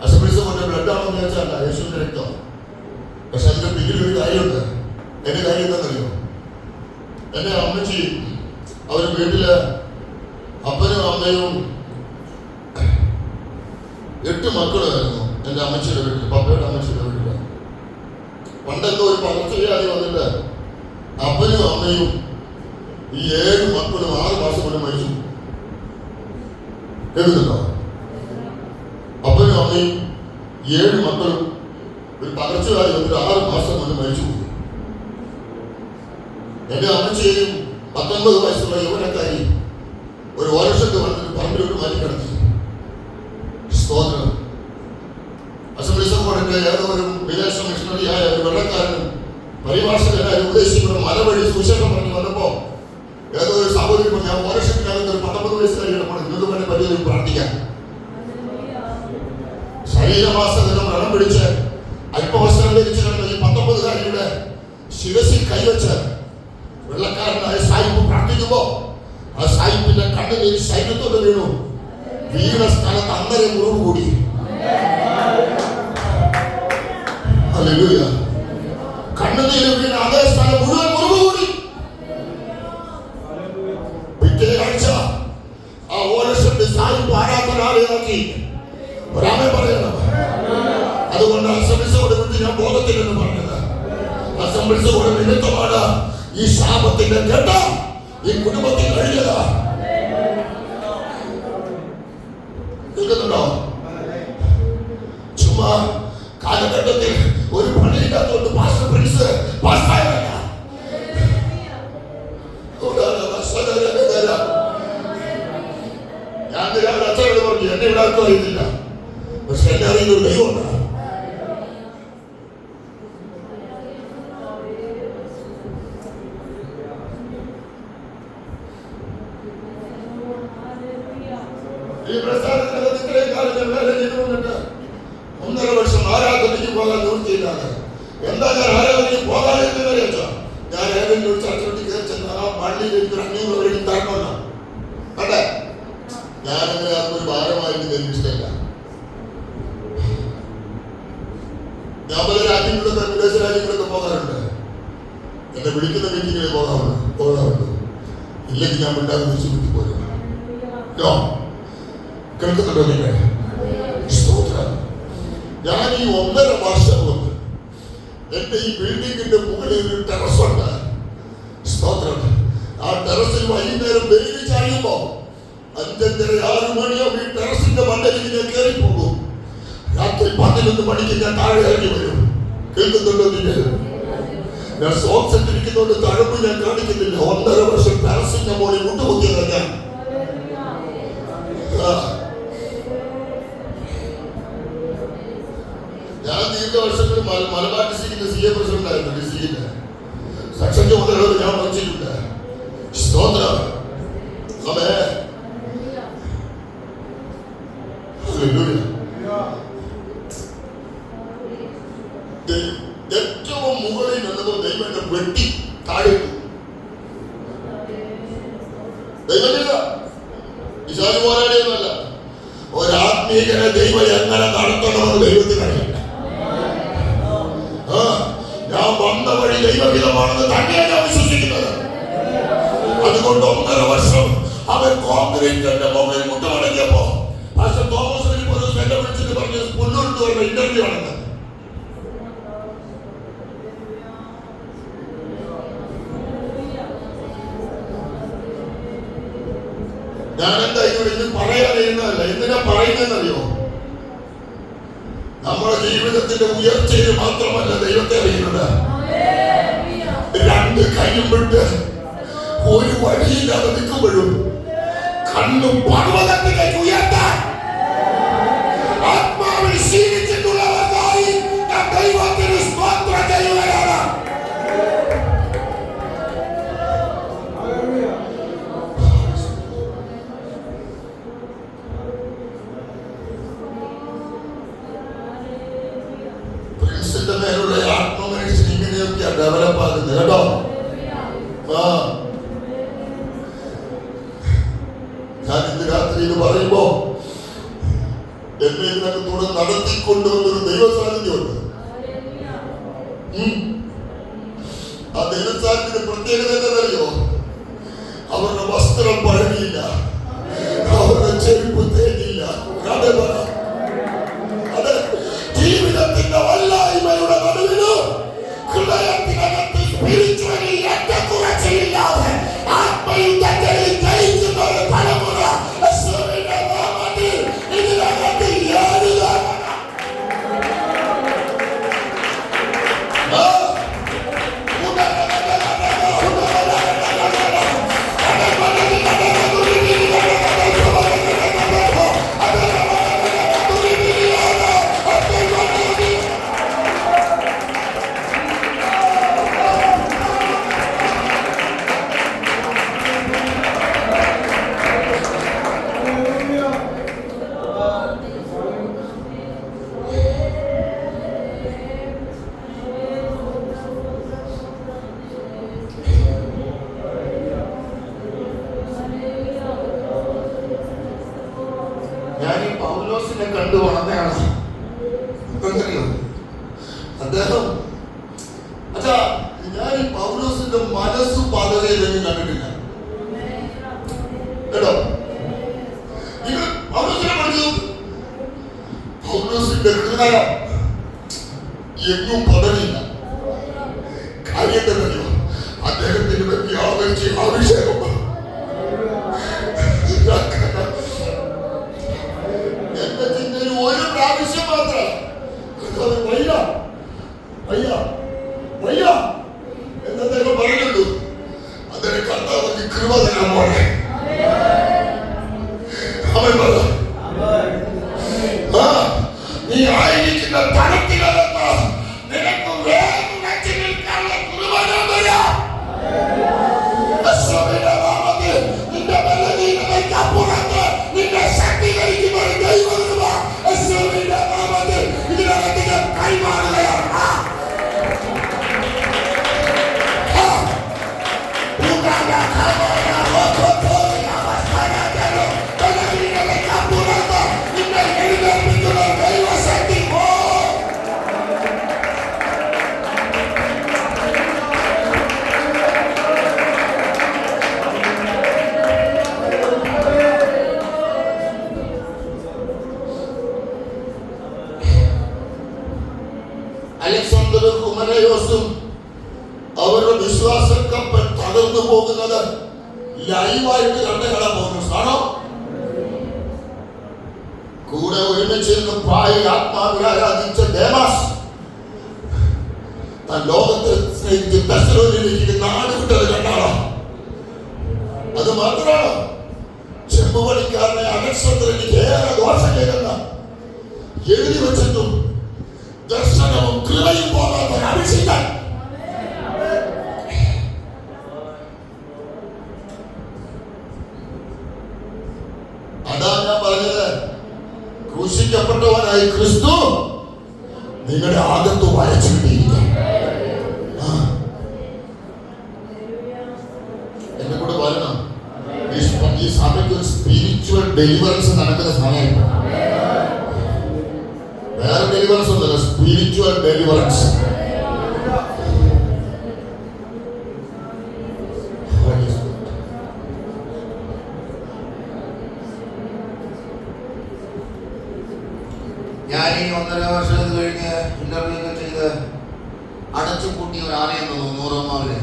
അസംബ്ലീസ് കൊണ്ട് ബ്ലഡാണെന്ന് വിചാരിച്ചല്ല, യേശുവിന്റെ രക്തം. പക്ഷെ അതിന്റെ പിന്നിൽ ഒരു കാര്യമുണ്ട്. എന്റെ കാര്യം എന്താണെന്നറിയോ? എന്റെ അമ്മച്ചി അവര് വീട്ടില് അപ്പനും അമ്മയും 8 മക്കളായിരുന്നു. എന്റെ അമ്മച്ചിയുടെ വീട്ടിൽ, പപ്പയുടെ അമ്മച്ചിയുടെ വീട്ടില്. പണ്ടെന്തോ ഒരു പകർച്ചവ്യാധി വന്നിട്ട് അപ്പനും അമ്മയും ഈ 7 മക്കളും 6 മാസം കൊണ്ട് മരിച്ചു. കേൾക്കുന്നുണ്ടോ? അപ്പനും അമ്മയും 7 മക്കളും ഒരു പകർച്ചവ്യാധി വന്നിട്ട് 6 മാസം കൊണ്ട് മരിച്ചു പോയി. എന്റെ അമ്മച്ചിയെയും 19 വയസ്സുള്ള യുവനക്കാരി ഒരു വർഷത്ത് വന്നിട്ട് പറമ്പിലോട്ട് മാറ്റി കിടത്തി. സ്തോത്രം. അസംബ്ലീസ് ബോർഡിന്റെ ഏതോ ഒരു വിദേശ മിഷണറിയായ ഒരു വെള്ളക്കാരനും പരിഭാഷകനായ ഉപദേശിക്കുന്ന മല വഴി സുവിശേഷം പറഞ്ഞു വന്നപ്പോ ഏതോ ഒരു സഹോദരി പറഞ്ഞു, ഞാൻ വർഷത്തിനകത്ത് ഒരു 19 വയസ്സുകാരി കിടക്കണം, നിങ്ങൾക്ക് തന്നെ പറ്റിയൊരു പ്രാർത്ഥിക്കാൻ. ശരീരമാസത്തിനും വ്രണം പിടിച്ച് അല്പവസ്ത്രം ധരിച്ചു കിടന്ന ഈ 19-കാരിയുടെ ശിരസിൽ കൈവച്ച് വെള്ളക്കാരനായ സായിപ്പ് പ്രാർത്ഥിക്കുമ്പോ ആ സായിപ്പിന്റെ കണ്ണിൽ ശരീരത്തോട് വീണു. വീണ സ്ഥലത്ത് അന്നേരം മുറിവ് കൂടി. ഹല്ലേലൂയ. കണ്ണുനീര് വീണ അതേ സ്ഥലം മുഴുവൻ മുറിവ് കൂടി. പിറ്റേ ആഴ്ച ആ ഓരോ സായിപ്പ് ആരാധനാലയമാക്കി. ഒരാമേ പറയണം. അതുകൊണ്ട് അസംബ്ലീസോട് വിട്ട് ഞാൻ ബോധത്തിലെന്ന് പറഞ്ഞത്. അസംബ്ലീസോട് നിമിത്തമാണ് ഈ ശാപത്തിന്റെ കേട്ട ഈ കുടുംബത്തിൽ കഴിഞ്ഞതാ. കേൾക്കുന്നുണ്ടോ? ചുമ്മാ കാലഘട്ടത്തിൽ ഒരു പണിയില്ലാത്തോണ്ട് പാസ്റ്റർ പ്രിൻസ് പാസ്സായല്ല. ഞാൻ അച്ഛനോട് പറഞ്ഞു, എന്നെ ഇവിടെ ആർക്കും അറിയത്തില്ല, പക്ഷെ എന്നെ അറിയുന്ന ഒരു ദൈവമുണ്ട്. ഈ പ്രസ്ഥാനത്തിനകത്ത് ഇത്രയും കാലം ഞാൻ വേല ചെയ്തു വന്നിട്ട് 1.5 വർഷം ആരാധനയ്ക്ക് പോകാൻ നിവൃത്തിയില്ലാതെ. എന്താ ഞാൻ ആരാധനയ്ക്ക് പോകാനെന്ന് വിചാരിച്ചോ? ഞാൻ ഏതെങ്കിലും ഒരു ചർച്ചോട്ട് കയറി ചെന്ന ആ പള്ളിയിൽ എനിക്ക് 500 രൂപ തരണമല്ലോ. അതെ, ഞാനങ്ങനെ അതൊരു ഭാരമായിട്ട് എനിക്ക് ഇഷ്ടമില്ല. ഞാൻ പല രാജ്യങ്ങളിലൊക്കെ വിദേശ രാജ്യങ്ങളിലൊക്കെ പോകാറുണ്ട്. എന്നെ വിളിക്കുന്ന മീറ്റിങ്ങിൽ പോകാറുണ്ട്. ഇല്ലെങ്കിൽ ഞാൻ മിണ്ടാതെ തിരിച്ചു വീട്ടിൽ പോരുക. കേൾക്കുന്നുണ്ടോ നിങ്ങൾ? സ്തോത്രം. ഞാൻ ഈ 1.5 വർഷം കൊണ്ട് എന്റെ ഈ ബിൽഡിങ്ങിന്റെ മുകളിൽ ഒരു ടെറസുണ്ട്. സ്തോത്രം. ആ ടെറസിൽ വൈകുന്നേരം വെയിൽ ചായുമ്പോ 5:30-6 മണിയാകുമ്പോൾ ഈ ടെറസിന്റെ മണ്ടയിൽ ഞാൻ കയറി പോകും. രാത്രി 11 മണിക്ക് ഞാൻ താഴെ ഇറങ്ങി വരും. കേൾക്കുന്നുണ്ടോ നിങ്ങൾ? ഞാൻ സോക്സ് ഇട്ടിരിക്കുന്നതുകൊണ്ട് തഴമ്പ് ഞാൻ കാണിക്കുന്നില്ല. 1.5 വർഷം ടെറസിന്റെ മുകളിൽ മുട്ടുകുത്തിയതാണ് ഞാൻ. ഞാൻ ദീർഘവർഷങ്ങളിൽ മലബാർ ഡിസ്ട്രിക്റ്റിന്റെ CA പ്രസിഡന്റ് ആയിരുന്നു. ഡിസ്ട്രിക്റ്റിന്റെ സെക്ഷൻ ചുമതലകൾ ഞാൻ വഹിച്ചിട്ടുണ്ട്. സ്തോത്രം. ഏറ്റവും മുകളിൽ നിന്നത് ദൈവം എന്നെ വെട്ടി താഴെ ദൈവമില്ല. വിശാല പോരാടിയൊന്നുമല്ല. ആത്മീയനെ ദൈവം എങ്ങനെ നടത്തണമെന്ന് ദൈവത്തിന് അറിയില്ല. ഞാൻ വന്ന വഴി ദൈവഹിതമാണെന്ന് തന്നെയാണ് ഞാൻ വിശ്വസിക്കുന്നത്. അതുകൊണ്ട് 1.5 വർഷം അവൻ കോൺക്രീറ്റിന്റെ മുകളിൽ മുട്ടുമടങ്ങിയപ്പോ പാസ്റ്റർ തോമസ് എന്നെ വിളിച്ചിട്ട് പറഞ്ഞു പുല്ലൂരിട്ട് പറഞ്ഞ ഇന്റർവ്യൂ ആണെന്ന്. ഞാനെന്താ ഇതിനോട് ഇത് പറയാനിരുന്നതല്ല. എന്തിനാ പറയുന്നതെന്നറിയോ? നമ്മുടെ ജീവിതത്തിന്റെ ഉയർച്ചയിൽ മാത്രമല്ല ദൈവത്തെ അറിയുന്നത്. 2 കൈയും വിട്ട് ഒരു വഴിയില്ലാതെ നിൽക്കുമ്പോഴും കണ്ണും പർവ്വതത്തിലേക്ക് ഉയർത്താൻ ആത്മാവിൽ ശീലിച്ചിട്ടുള്ളവർക്കായി ദൈവത്തിന് സ്തോത്രം ചെയ്യുകയാണ്. പ്രിൻസിന്റെ മേലുള്ള ആത്മമനുഷ്യൻ ഇങ്ങനെയൊക്കെയാ ഡെവലപ്പ് ആകുന്നത് കേട്ടോ. ഞാൻ ഇന്ന് രാത്രി ഇത് പറയുമ്പോ എന്നെ ഇതിനകത്തൂടെ നടത്തിക്കൊണ്ടുവന്നൊരു ദൈവ സാന്നിധ്യമുണ്ട്. ആ ദൈവ സാന്നിധ്യത്തിന്റെ പ്രത്യേകത എന്താണെന്നറിയോ? അവരുടെ വസ്ത്രം പഴകിയില്ല, അവരുടെ ചെരുപ്പ് തേഞ്ഞില്ല. അതെ, ജീവിതത്തിന്റെ വല്ലായ്മയുടെ നടുവിലും ഹൃദയത്തിനകത്ത് സ്പിരിച്വലി ഏറ്റക്കുറച്ചിലില്ലാതെ ആത്മയുദ്ധത്തിൽ ജയിക്കുന്ന ഒരു തലമുറ ഇതിനകത്ത് ഞാൻ ഈ പൗലോസിനെ കണ്ടു വളർന്നയാണ്. അദ്ദേഹം ഞാൻ ഈ പൗലോസിന്റെ മനസ്സ് പതറിയതെന്ന് കണ്ടിട്ടില്ല കേട്ടോ. നിങ്ങൾ പൗലോസിനെ പഠിച്ചു. പൗലോസിന്റെ ഹൃദയം എങ്ങും പതറിയില്ല. കാര്യം തന്നെയോ, അദ്ദേഹത്തിന് പറ്റി ആവശ്യം അഭിഷേകം ഒരു പ്രാവശ്യം മാത്രം എന്നദ്ദേഹം പറയുന്നുള്ളൂ. അദ്ദേഹം കർത്താവിന്റെ കൃപ തരാൻ പോലെ അവൻ പറ നീ ആയിരിക്കുന്ന തലത്തിനകത്ത് നിനക്ക് വേഗം നിൽക്കാനുള്ള കൃപ ഞാൻ തരാം. നിന്റെ ബലഹീനതയ്ക്കപ്പുറത്ത് നിന്നെ ശക്തീകരിക്കുന്ന ഒരു ദൈവകൃപ ഇതിനകത്ത് കൈമാറുകയാണ്. നിന്നെ എഴുന്നേൽപ്പിക്കുന്ന ദൈവശക്തി അലക്സാണ്ടറും ഹുമനയോസും അവരുടെ വിശ്വാസക്കപ്പൽ തകർന്നു പോകുന്നത് ലൈവായിട്ട് കണ്ടു കാണാൻ പോകുന്നു ആണോ? കൂടെ ഒരുമിച്ചിരുന്ന് പ്രായ ആത്മാവിൽ ആരാധിച്ച ദേമാസ് താൻ ലോകത്തെ സ്നേഹിച്ച് തെസ്സലോനിക്കയിലേക്ക് നാട് വിട്ടത് കണ്ടാണോ? അത് മാത്രമാണോ? ചെമ്പുപണിക്കാരനെ അലക്സാണ്ടറിന് ഏറെ ദോഷം ചെയ്യുന്ന എഴുതി വെച്ചിട്ടും ദർശനവും കൃപയും പോകാത്ത അഭിഷേകൻ. അതാ ഞാൻ പറഞ്ഞത്, ക്രൂശിക്കപ്പെട്ടവനായി ക്രിസ്തു നിങ്ങളുടെ അകത്ത് വരച്ചിട്ടിരിക്കുക. എന്നെ കൂടെ പറയണം, ഈ സഭയ്ക്ക് സ്പിരിച്വൽ ഡെലിവറൻസ് നടക്കുന്ന സമയം. വേറെ ഡെലിവറൻസ് ഒന്നുമില്ല, സ്പിരിച്വൽ ഡെലിവറൻസ്. ഞാൻ ഈ 1.5 വർഷം കഴിഞ്ഞ് ഇന്റർവ്യൂ ഒക്കെ ചെയ്ത് അടച്ചു കൂട്ടിയ ഒരു ആലയം തന്നു നൂറമ്മാവിലെ.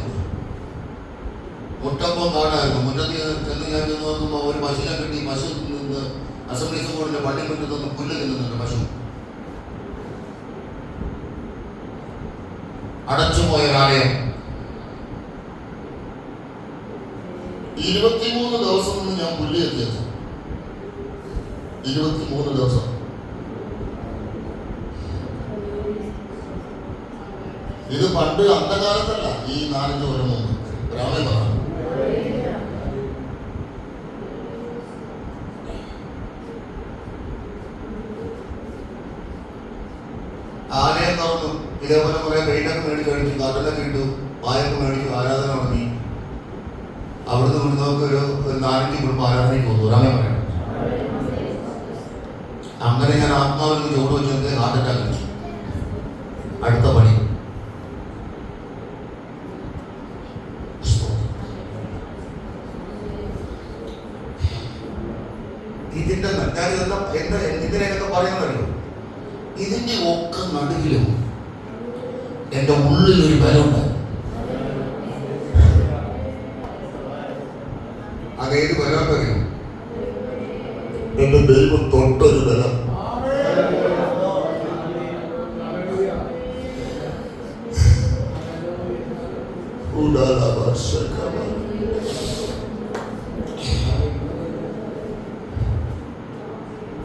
മുട്ടപ്പം കാണായിരുന്നു. മുറ്റത്ത് ചെന്ന് ഞാൻ ചെന്ന് നോക്കുമ്പോൾ ഒരു പശുവിനെ കിട്ടി. പശു നിന്ന് അസംബ്ലീസ് ബോർഡിന്റെ പള്ളി മുറ്റത്തൊന്ന് പുല്ല് തിന്നുന്നുണ്ട് പശു. അടച്ചുപോയ ഒരാലയം. 23 ദിവസം നിന്ന് ഞാൻ പുല്ല് എത്തിയത്. 23 ദിവസം. ഇത് പണ്ട് അന്ധകാലത്തല്ല, ഈ 4-5 കൊല്ലം മുമ്പ്. രാമേ പറഞ്ഞു. ആലയം തുറന്നു. ഇതേപോലെ കുറെ പെയിന്റൊക്കെ മേടിച്ച് കഴിച്ചു, കടലൊക്കെ ഇട്ടു, പായൊക്കെ മേടിച്ചു, ആരാധന നടത്തി. അവിടുന്ന് കൊണ്ട് നമുക്കൊരു 4-5 കുടുംബം ആരാധനയ്ക്ക് പോകുന്നു. രാമേ പറയണം. അങ്ങനെ ഞാൻ ആത്മാവിൽ ചോട് വെച്ചത് ഹാർട്ട് അറ്റാക്ക് കഴിച്ചു. അടുത്ത പണി ഇതിന്റെ എന്തിനൊക്കെ പറയുന്നതല്ലോ. ഇതിന്റെ ഒക്കെ നടുവിലും എന്റെ ഉള്ളിലൊരു ബലമുണ്ട്. അതേത് ബലം അറിയും? എന്റെ ദൈവം തൊട്ടൊരു ബലം.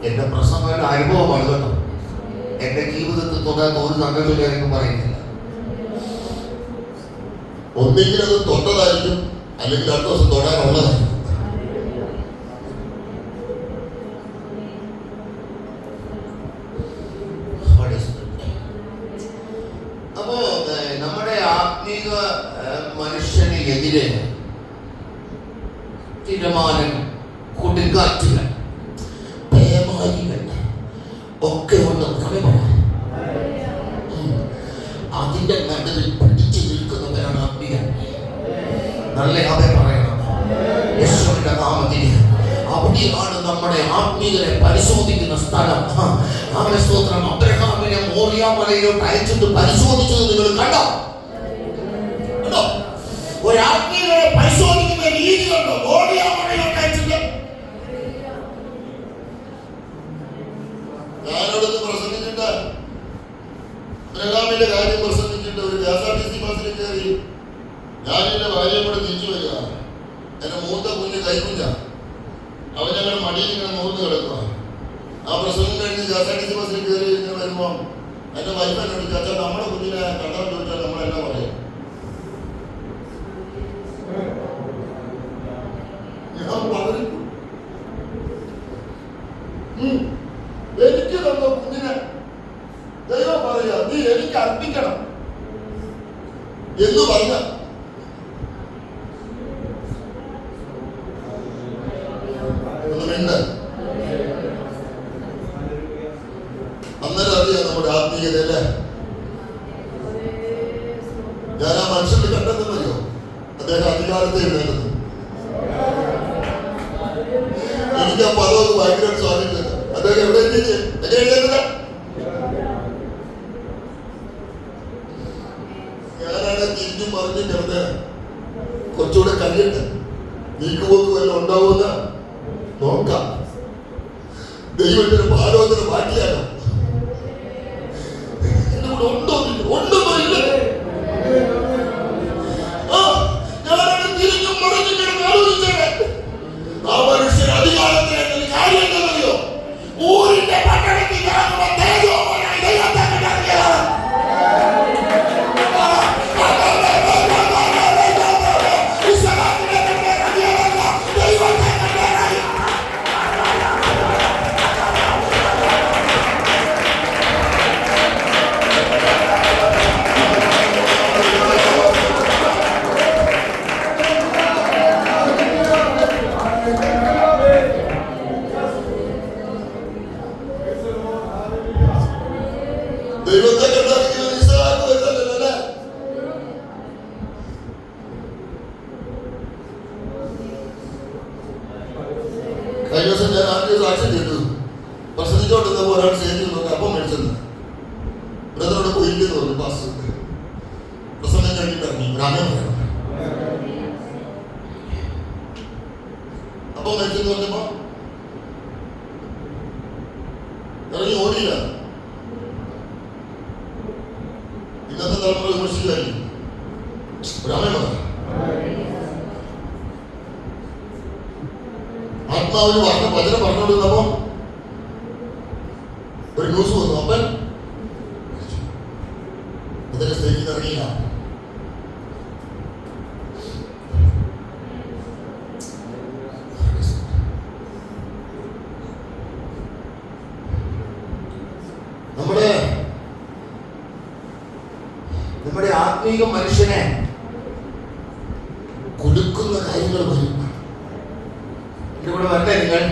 എന്റെ പ്രസംഗങ്ങളുടെ അനുഭവമാണ് കേട്ടോ. എന്റെ ജീവിതത്തിൽ തൊടാത്ത ഒരു സംഗതിയായിരിക്കും പറയുന്നില്ല. ഒന്നെങ്കിൽ അത് തൊട്ടതായിരിക്കും, അല്ലെങ്കിൽ അടുത്ത ദിവസം തൊടാനുള്ളതായിരിക്കും. അപ്പോ നമ്മുടെ ആത്മീക മനുഷ്യനെതിരെ തിരമാലകൾ, കൊടുങ്കാറ്റുകൾ, പേമാരികൾ ഒക്കെ ഉണ്ട്. അതിന്റെ നടുവിൽ പിടിച്ചു നിൽക്കുന്നവരാണ് ആത്മീയ. നല്ല അവൻ പറയണം യേശുവിന്റെ നാമത്തിൽ. അവിടെയാണ് നമ്മുടെ ആത്മീയരെ പരിശോധിക്കുന്ന സ്ഥലം. സ്തോത്രം. അബ്രഹാമിനെ മോറിയ മലയിലോട്ട് അയച്ചിട്ട് പരിശോധിച്ചത് നിങ്ങൾ കണ്ടോ? കണ്ടോ? ഒരു ആത്മീയരെ പരിശോധിക്കുന്ന രീതി കണ്ടോ? മോറിയ മലയിലോട്ട് അയച്ചിട്ട്. ഞാനോടൊന്ന് പ്രസംഗിച്ചിട്ട് അബ്രഹാമിന്റെ കാര്യം പ്രസംഗിച്ചിട്ട് ഒരു KSRTC ബസ്സിൽ കയറി ഞാൻ എന്റെ ഭാര്യയെ കൂടെ തിരിച്ചു വരിക. എന്റെ മൂത്ത കുഞ്ഞ് കൈക്കുഞ്ഞ, അവൻ ഞങ്ങളുടെ മടിയിൽ ഇങ്ങനെ മൂത്ത് കിടക്കുക. ആ പ്രസംഗം കഴിഞ്ഞ് KSRTC ബസ്സിൽ കയറി ഇങ്ങനെ വരുമ്പോ എന്റെ വൈഫ് എന്നോട് ചോദിച്ചാൽ നമ്മുടെ കുഞ്ഞിനെ കണ്ടാൽ ചോദിച്ചാൽ നമ്മളെല്ലാം പറയും. ഞാൻ പറഞ്ഞു എനിക്ക് തന്ന കുഞ്ഞിനെ ദൈവം പറയാ നീ എനിക്ക് അർപ്പിക്കണം എന്ന് പറഞ്ഞ അന്നേരം അറിയാം നമ്മുടെ ആത്മീയത അല്ലേ. ഞാൻ ആ മനുഷ്യന്റെ കണ്ടെത്തുന്നറിയോ? അദ്ദേഹം അധികാരത്തെ എഴുന്നേറ്റത്. എനിക്ക് ആ പദമൊക്കെ ഭയങ്കര സ്വാധീനിച്ചത്. അദ്ദേഹം എവിടെ എത്തിച്ച് എന്നെ എഴുന്നേറ്റത്? ഞാനാണ് തിരിഞ്ഞും പറഞ്ഞും കിടന്നേ. കുറച്ചുകൂടെ കഴിയട്ടെ, നീക്കുപോക്ക് വല്ലതും ഉണ്ടാവുമെന്ന് നോക്കാം. ദൈവത്തിന്റെ ഭാരവത്തിന് മാറ്റിയാലോ? എന്റെ കൂടെ ഉണ്ടോ ഇല്ല? ഞാനാണ് തിരിഞ്ഞും മറിഞ്ഞും കിടന്ന് ആലോചിച്ചത്. ആ മനുഷ്യൻ അധികാരത്തിന് കാര്യം എന്താണെന്നറിയോ? ഊരിന്റെ പട്ടണത്തിൽ കിടക്കുന്ന തേജോമനായി ദൈവത്തെ കണ്ടറിഞ്ഞതാണ്. ദൈവത്തെ കണ്ടാൽ ഇസ്ഹാക്ക് വരുന്നല്ലേ? കഴിഞ്ഞ ദിവസം ഞാൻ ആദ്യം സാക്ഷ്യം കേട്ടു. പ്രസംഗിച്ചോണ്ടിരുന്നപ്പോൾ ഒരാൾ സ്റ്റേജിൽ നോക്കി അപ്പം മേടിച്ചെന്ന് ബ്രദറോട് പോയില്ലെന്ന് പറഞ്ഞു. പാസ്റ്റർ പ്രസംഗം കഴിഞ്ഞിട്ട് ഇറങ്ങി ഗ്രാമം പറയണം. അപ്പം മേടിച്ചെന്ന് പറഞ്ഞപ്പോ ഇറങ്ങി ഓടിയില്ല. ഇന്നത്തെ തലമുറ വിമർശിക്കുകയായിരിക്കും. ഗ്രാമം പറയാം. ആത്മാവിന് വചനം പറഞ്ഞുകൊണ്ടിരുന്നപ്പോ ഒരു ന്യൂസ് വന്നു. അപ്പൻ അതിന്റെ സ്റ്റേജിൽ ഇറങ്ങിയില്ല. നമ്മുടെ ആത്മീക മനുഷ്യനെ കുലുക്കുന്ന കാര്യങ്ങൾ വരും. എന്റെ കൂടെ വരട്ടെ നിങ്ങൾ.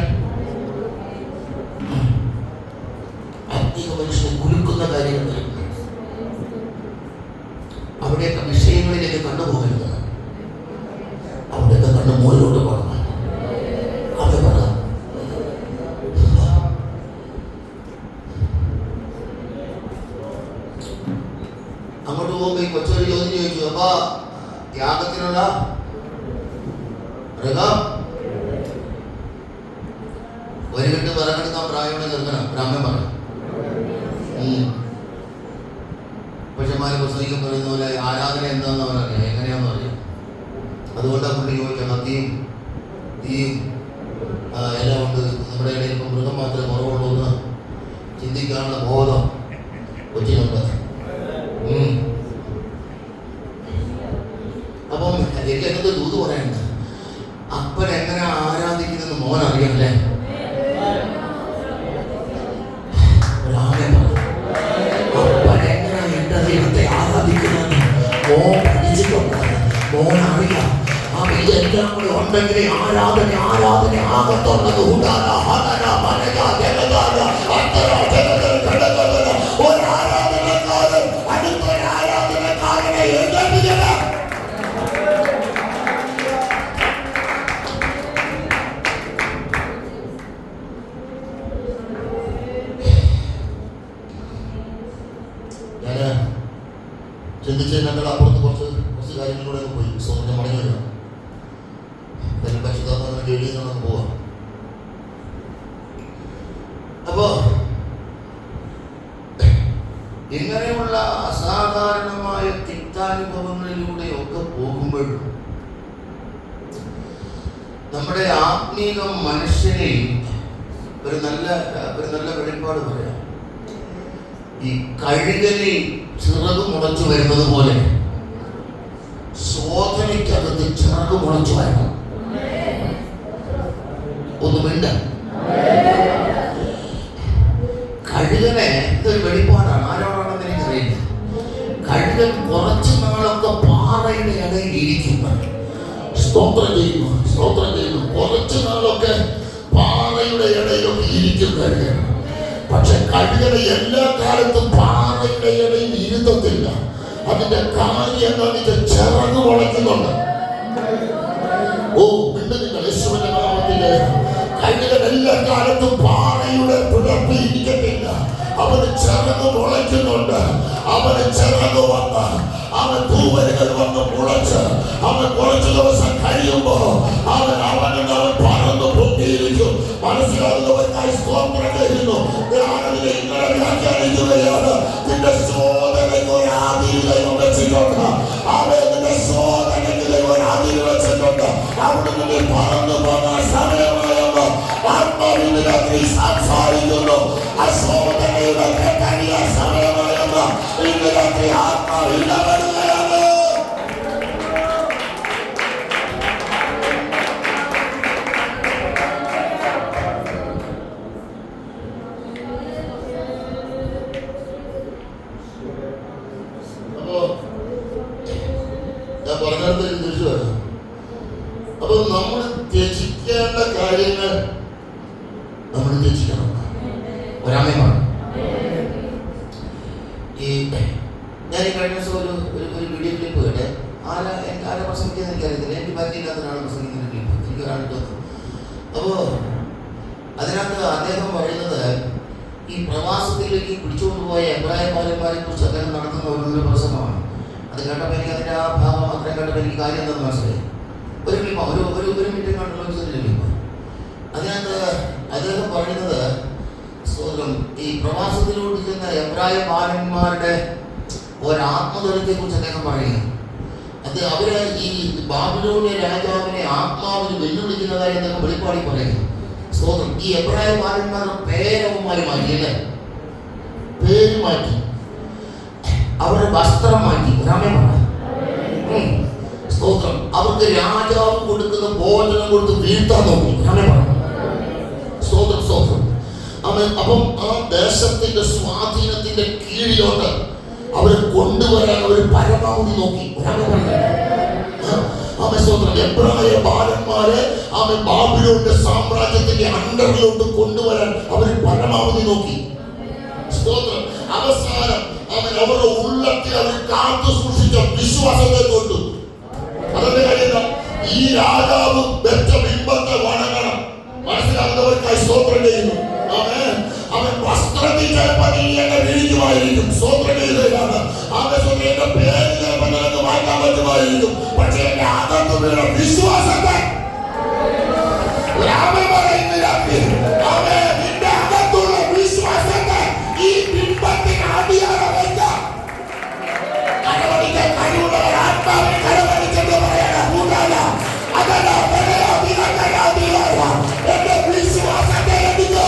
ആത്മീക മനുഷ്യനെ കുലുക്കുന്ന കാര്യങ്ങൾ വരും. അവിടെയൊക്കെ വിഷയങ്ങളിലേക്ക് കണ്ടുപോകരുത്. അവിടെയൊക്കെ കണ്ണ് മുകളിലോട്ട് പോകണം. അത് പറ. അങ്ങോട്ട് പോകുമ്പോ ഈ കൊച്ചൊരു ചോദ്യം ചോദിച്ചു. അപ്പൊ ത്യാഗത്തിനുള്ള ഒരു കെട്ട് വിറകെടുക്കാൻ പ്രായമുള്ള ചെറുക്കണം. ബ്രാഹ്മൺ പറഞ്ഞു. പക്ഷന്മാരെ പുസ്തകം പറയുന്ന പോലെ ആരാധന എന്താന്ന് പറയാം, എങ്ങനെയാന്ന് പറയാം. അതുകൊണ്ടാണ് പുള്ളി ചോദിച്ച കത്തിയും തീയും എല്ലാം ഉണ്ട്. നമ്മുടെ ഇടയിൽ ഇപ്പം മൃഗം മാത്രമേ കുറവുള്ളൂ എന്ന് ചിന്തിക്കാനുള്ള ബോധം കൊച്ചിനുണ്ട്. അപ്പം എനിക്ക് എന്നത്തെ ദൂത് പറയാനുണ്ട്. അപ്പൻ എങ്ങനെ ആരാധിക്കുന്നത് മോൻ അറിയാമല്ലേ? അപ്പൻ എങ്ങനെ എന്റെ ദൈവത്തെ ആരാധിക്കുന്നത് മോൻ പഠിച്ചിട്ടുണ്ട്. മോൻ അറിയാം. ആ ഇതെല്ലാം കൂടെ ഉണ്ടെങ്കിൽ ആരാധന ആകത്തുള്ളത്. ഒരാരാധനക്കാരൻ അടുത്തൊരാരാധനക്കാരനെ എഴുന്നേൽപ്പിക്കണം. ചിന്തിച്ച് ഞങ്ങൾ അപ്പുറത്ത് കുറച്ച് കാര്യങ്ങളിലൂടെ പോയി. ഞാൻ മടങ്ങി വരാം. എന്നെ പരിശുദ്ധാത്മാവിനെ ജയിലിൽ നിന്നൊക്കെ പോവാം. അപ്പോ ഇങ്ങനെയുള്ള അസാധാരണമായ തിക്താനുഭവങ്ങളിലൂടെയൊക്കെ പോകുമ്പോഴും നമ്മുടെ ആത്മീക മനുഷ്യനെ ഒരു നല്ല വെളിപ്പാട് പറയാം. ഈ കഴുകനെ ചിറക് മുളച്ചു വരുന്നത് പോലെ ശോധനയ്ക്കകത്ത് ചിറക് മുളച്ചു വരണം. ഒന്നുമില്ല. കഴുകനെ ഇതൊരു വെളിപ്പാടാണ്. ആരോടാണെന്ന് എനിക്കറിയില്ല. കഴുകൻ കുറച്ചു നാളൊക്കെ പാറയുടെ ഇടയിൽ ഇരിക്കുന്നു. സ്തോത്രം ചെയ്യുന്നു. കുറച്ചു നാളൊക്കെ പാറയുടെ ഇടയിലൊക്കെ ഇരിക്കും കഴുകൻ. പക്ഷെ കഴുകനെ എല്ലാ കാലത്തും പാറയുടെ ഇടയിൽ ഇരുത്തത്തില്ല. അതിന്റെ കാര്യം എന്താണെന്ന് വെച്ചാൽ ചിറക് മുളയ്ക്കുന്നുണ്ട്. ഓ പിന്നെ നിങ്ങൾ യേശുവിന്റെ നാമത്തില് കഴുകൻ എല്ലാ കാലത്തും പാറയുടെ പിളർപ്പ് ഇരിക്കത്തില്ല. അവന് ചിറക് മുളയ്ക്കുന്നുണ്ട്. അവന് ചിറക് വന്ന് അവൻ തൂവലുകൾ വന്ന് മുളച്ച് അവൻ കുറച്ചു ദിവസം കഴിയുമ്പോ അവൻ പറന്നു പൊങ്ങിയിരിക്കും. മനസ്സിലാകുന്നവർക്കായി സ്തോത്രം ചെയ്യുന്നു. ഞാനതിനെ ഇങ്ങനെ വ്യാഖ്യാനിക്കുകയാണ്. നിന്റെ ശോധനയ്ക്ക് ഒരു ആതിരുദൈവം വെച്ചിട്ടുണ്ട്. അവൻ നിന്റെ ശോധനയ്ക്ക് ഒരു അതിര് വെച്ചിട്ടുണ്ട്. അവിടെ നിന്ന് പറന്നു പോകാൻ സമയമായെന്ന് ആത്മാവിന്റെ രാത്രി സംസാരിക്കുന്നു. ആ ശോധനയുടെ കഴിയ സമയമായെന്ന് ഇന്ന് രാത്രി ആത്മാവില്ല വരുകയാണ്. ഞാൻ പറഞ്ഞിടത്തേക്ക് തിരിച്ചു വരാം. അപ്പൊ നമ്മൾ ത്യജിക്കേണ്ട കാര്യങ്ങൾ നമ്മൾ ത്യജിക്കണം. ഒരാമയാണ്. ഞാൻ ഈ കഴിഞ്ഞ ദിവസം ഒരു വീഡിയോ ക്ലിപ്പ് കേട്ടെ. ആരെ പ്രസംഗിക്കുന്നത് എനിക്കറിയത്തില്ല, എനിക്ക് പരിചയമില്ലാത്തതാണ് പ്രസംഗിക്കുന്ന ക്ലിപ്പ്, എനിക്ക് ഒരാളിട്ട് വന്നു. അപ്പോൾ അതിനകത്ത് അദ്ദേഹം പറയുന്നത് ഈ പ്രവാസത്തിലേക്ക് പിടിച്ചുകൊണ്ടുപോയ എബ്രായ പൗരന്മാരെ കുറിച്ച് അദ്ദേഹം നടത്തുന്ന ഒരു പ്രസംഗമാണ്. അത് കേട്ടപ്പോൾ എനിക്ക് അതിൻ്റെ ആ ഭാഗം അത്രയും കേട്ടപ്പോൾ എനിക്ക് കാര്യം എന്താണെന്ന് മനസ്സിലായി. ഒരു ക്ലിപ്പ്, ഒരു മിനിറ്റ് കണ്ടുള്ള ചെറിയ ക്ലിപ്പ്. അതിനകത്ത് അദ്ദേഹം പറയുന്നത് സ്വന്തം ഈ പ്രവാസത്തിലൂടെ ചെന്ന എബ്രായ ബാലന്മാരുടെ ഒരാത്മതലത്തെ കുറിച്ച് അദ്ദേഹം പറയുക. അത് അവര് ഈ ബാബിലോണിയ രാജാവിനെ ആത്മാവിന് വെല്ലുവിളിക്കുന്നതായി അദ്ദേഹം വെളിപ്പാടി പറയുക. സ്വന്തം ഈ എബ്രായ ബാലന്മാരുടെ പേരവന്മാര് മാറ്റി, അല്ലേ, പേര് മാറ്റി, അവരുടെ വസ്ത്രം മാറ്റി, സ്തോത്രം. അവർക്ക് രാജാവ് കൊടുക്കുന്ന ഭോജനം കൊടുത്ത് വീഴ്ത്താൻ നോക്കി, സ്തോത്രം സ്തോത്രം. അപ്പം ആ ദേശത്തിന്റെ സ്വാധീനത്തിന്റെ കീഴിലോട്ട് അവരെ കൊണ്ടുവരാൻ അവർ പരമാവധി നോക്കി. സ്തോത്രം. എബ്രായ ബാലന്മാരെ ബാബിലോണിന്റെ സാമ്രാജ്യത്തിന്റെ അണ്ടറിലോട്ട് കൊണ്ടുവരാൻ അവർ പരമാവധി നോക്കി. സ്തോത്രം. അവസാനം അവരുടെ ഉള്ളത്തിൽ അവർ കാത്തു സൂക്ഷിച്ച വിശ്വാസത്തെ തൊട്ടു. അതിന്റെ കാര്യം ഈ രാജാവ് വെച്ച ബിംബത്തെ വണങ്ങണം. മനസ്സിലാകുന്നവർക്കായി സ്തോത്രം ചെയ്യുന്നു. അവൻ വസ്ത്രത്തിൽ ചിലപ്പോൾ നീ എന്നെ വീഴുമായിരിക്കും, സ്തോത്രം ചെയ്യുകയാണ്. എന്റെ പേര് ചിലപ്പോൾ നിനക്ക് മാറ്റാൻ പറ്റുമായിരിക്കും. പക്ഷെ എന്റെ അകത്ത് വീണ വിശ്വാസത്തെ നിന്റെ അകത്തുള്ള വിശ്വാസത്തെ ഈ ബിംബത്തിന് അടിയാളം വെക്കാം. കടമടിക്കാൻ കഴിവുള്ളവർ ആത്മാവിനെ കടമടിച്ചെന്ന് പറയണം. അതല്ല എന്റെ വിശ്വാസത്തെ എടുക്കോ.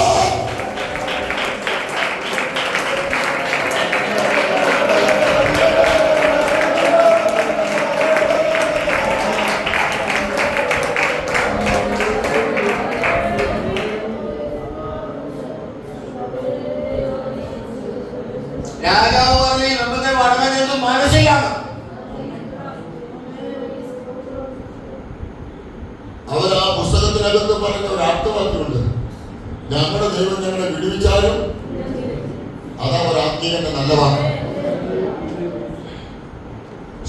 രാജാവ് പറഞ്ഞ ഈ ബന്ധത്തെ വടങ്ങുന്നത് മനസ്സിലാണ്. അവർ ആ പുസ്തകത്തിനകത്ത് പറഞ്ഞ ഒരു അർത്ഥവാക്യമുണ്ട്, ഞങ്ങളുടെ ദൈവം ഞങ്ങളെ വിടുവിച്ചാലും. അതാ ഒരു ആത്മീയന്റെ നല്ല വാക്ക്.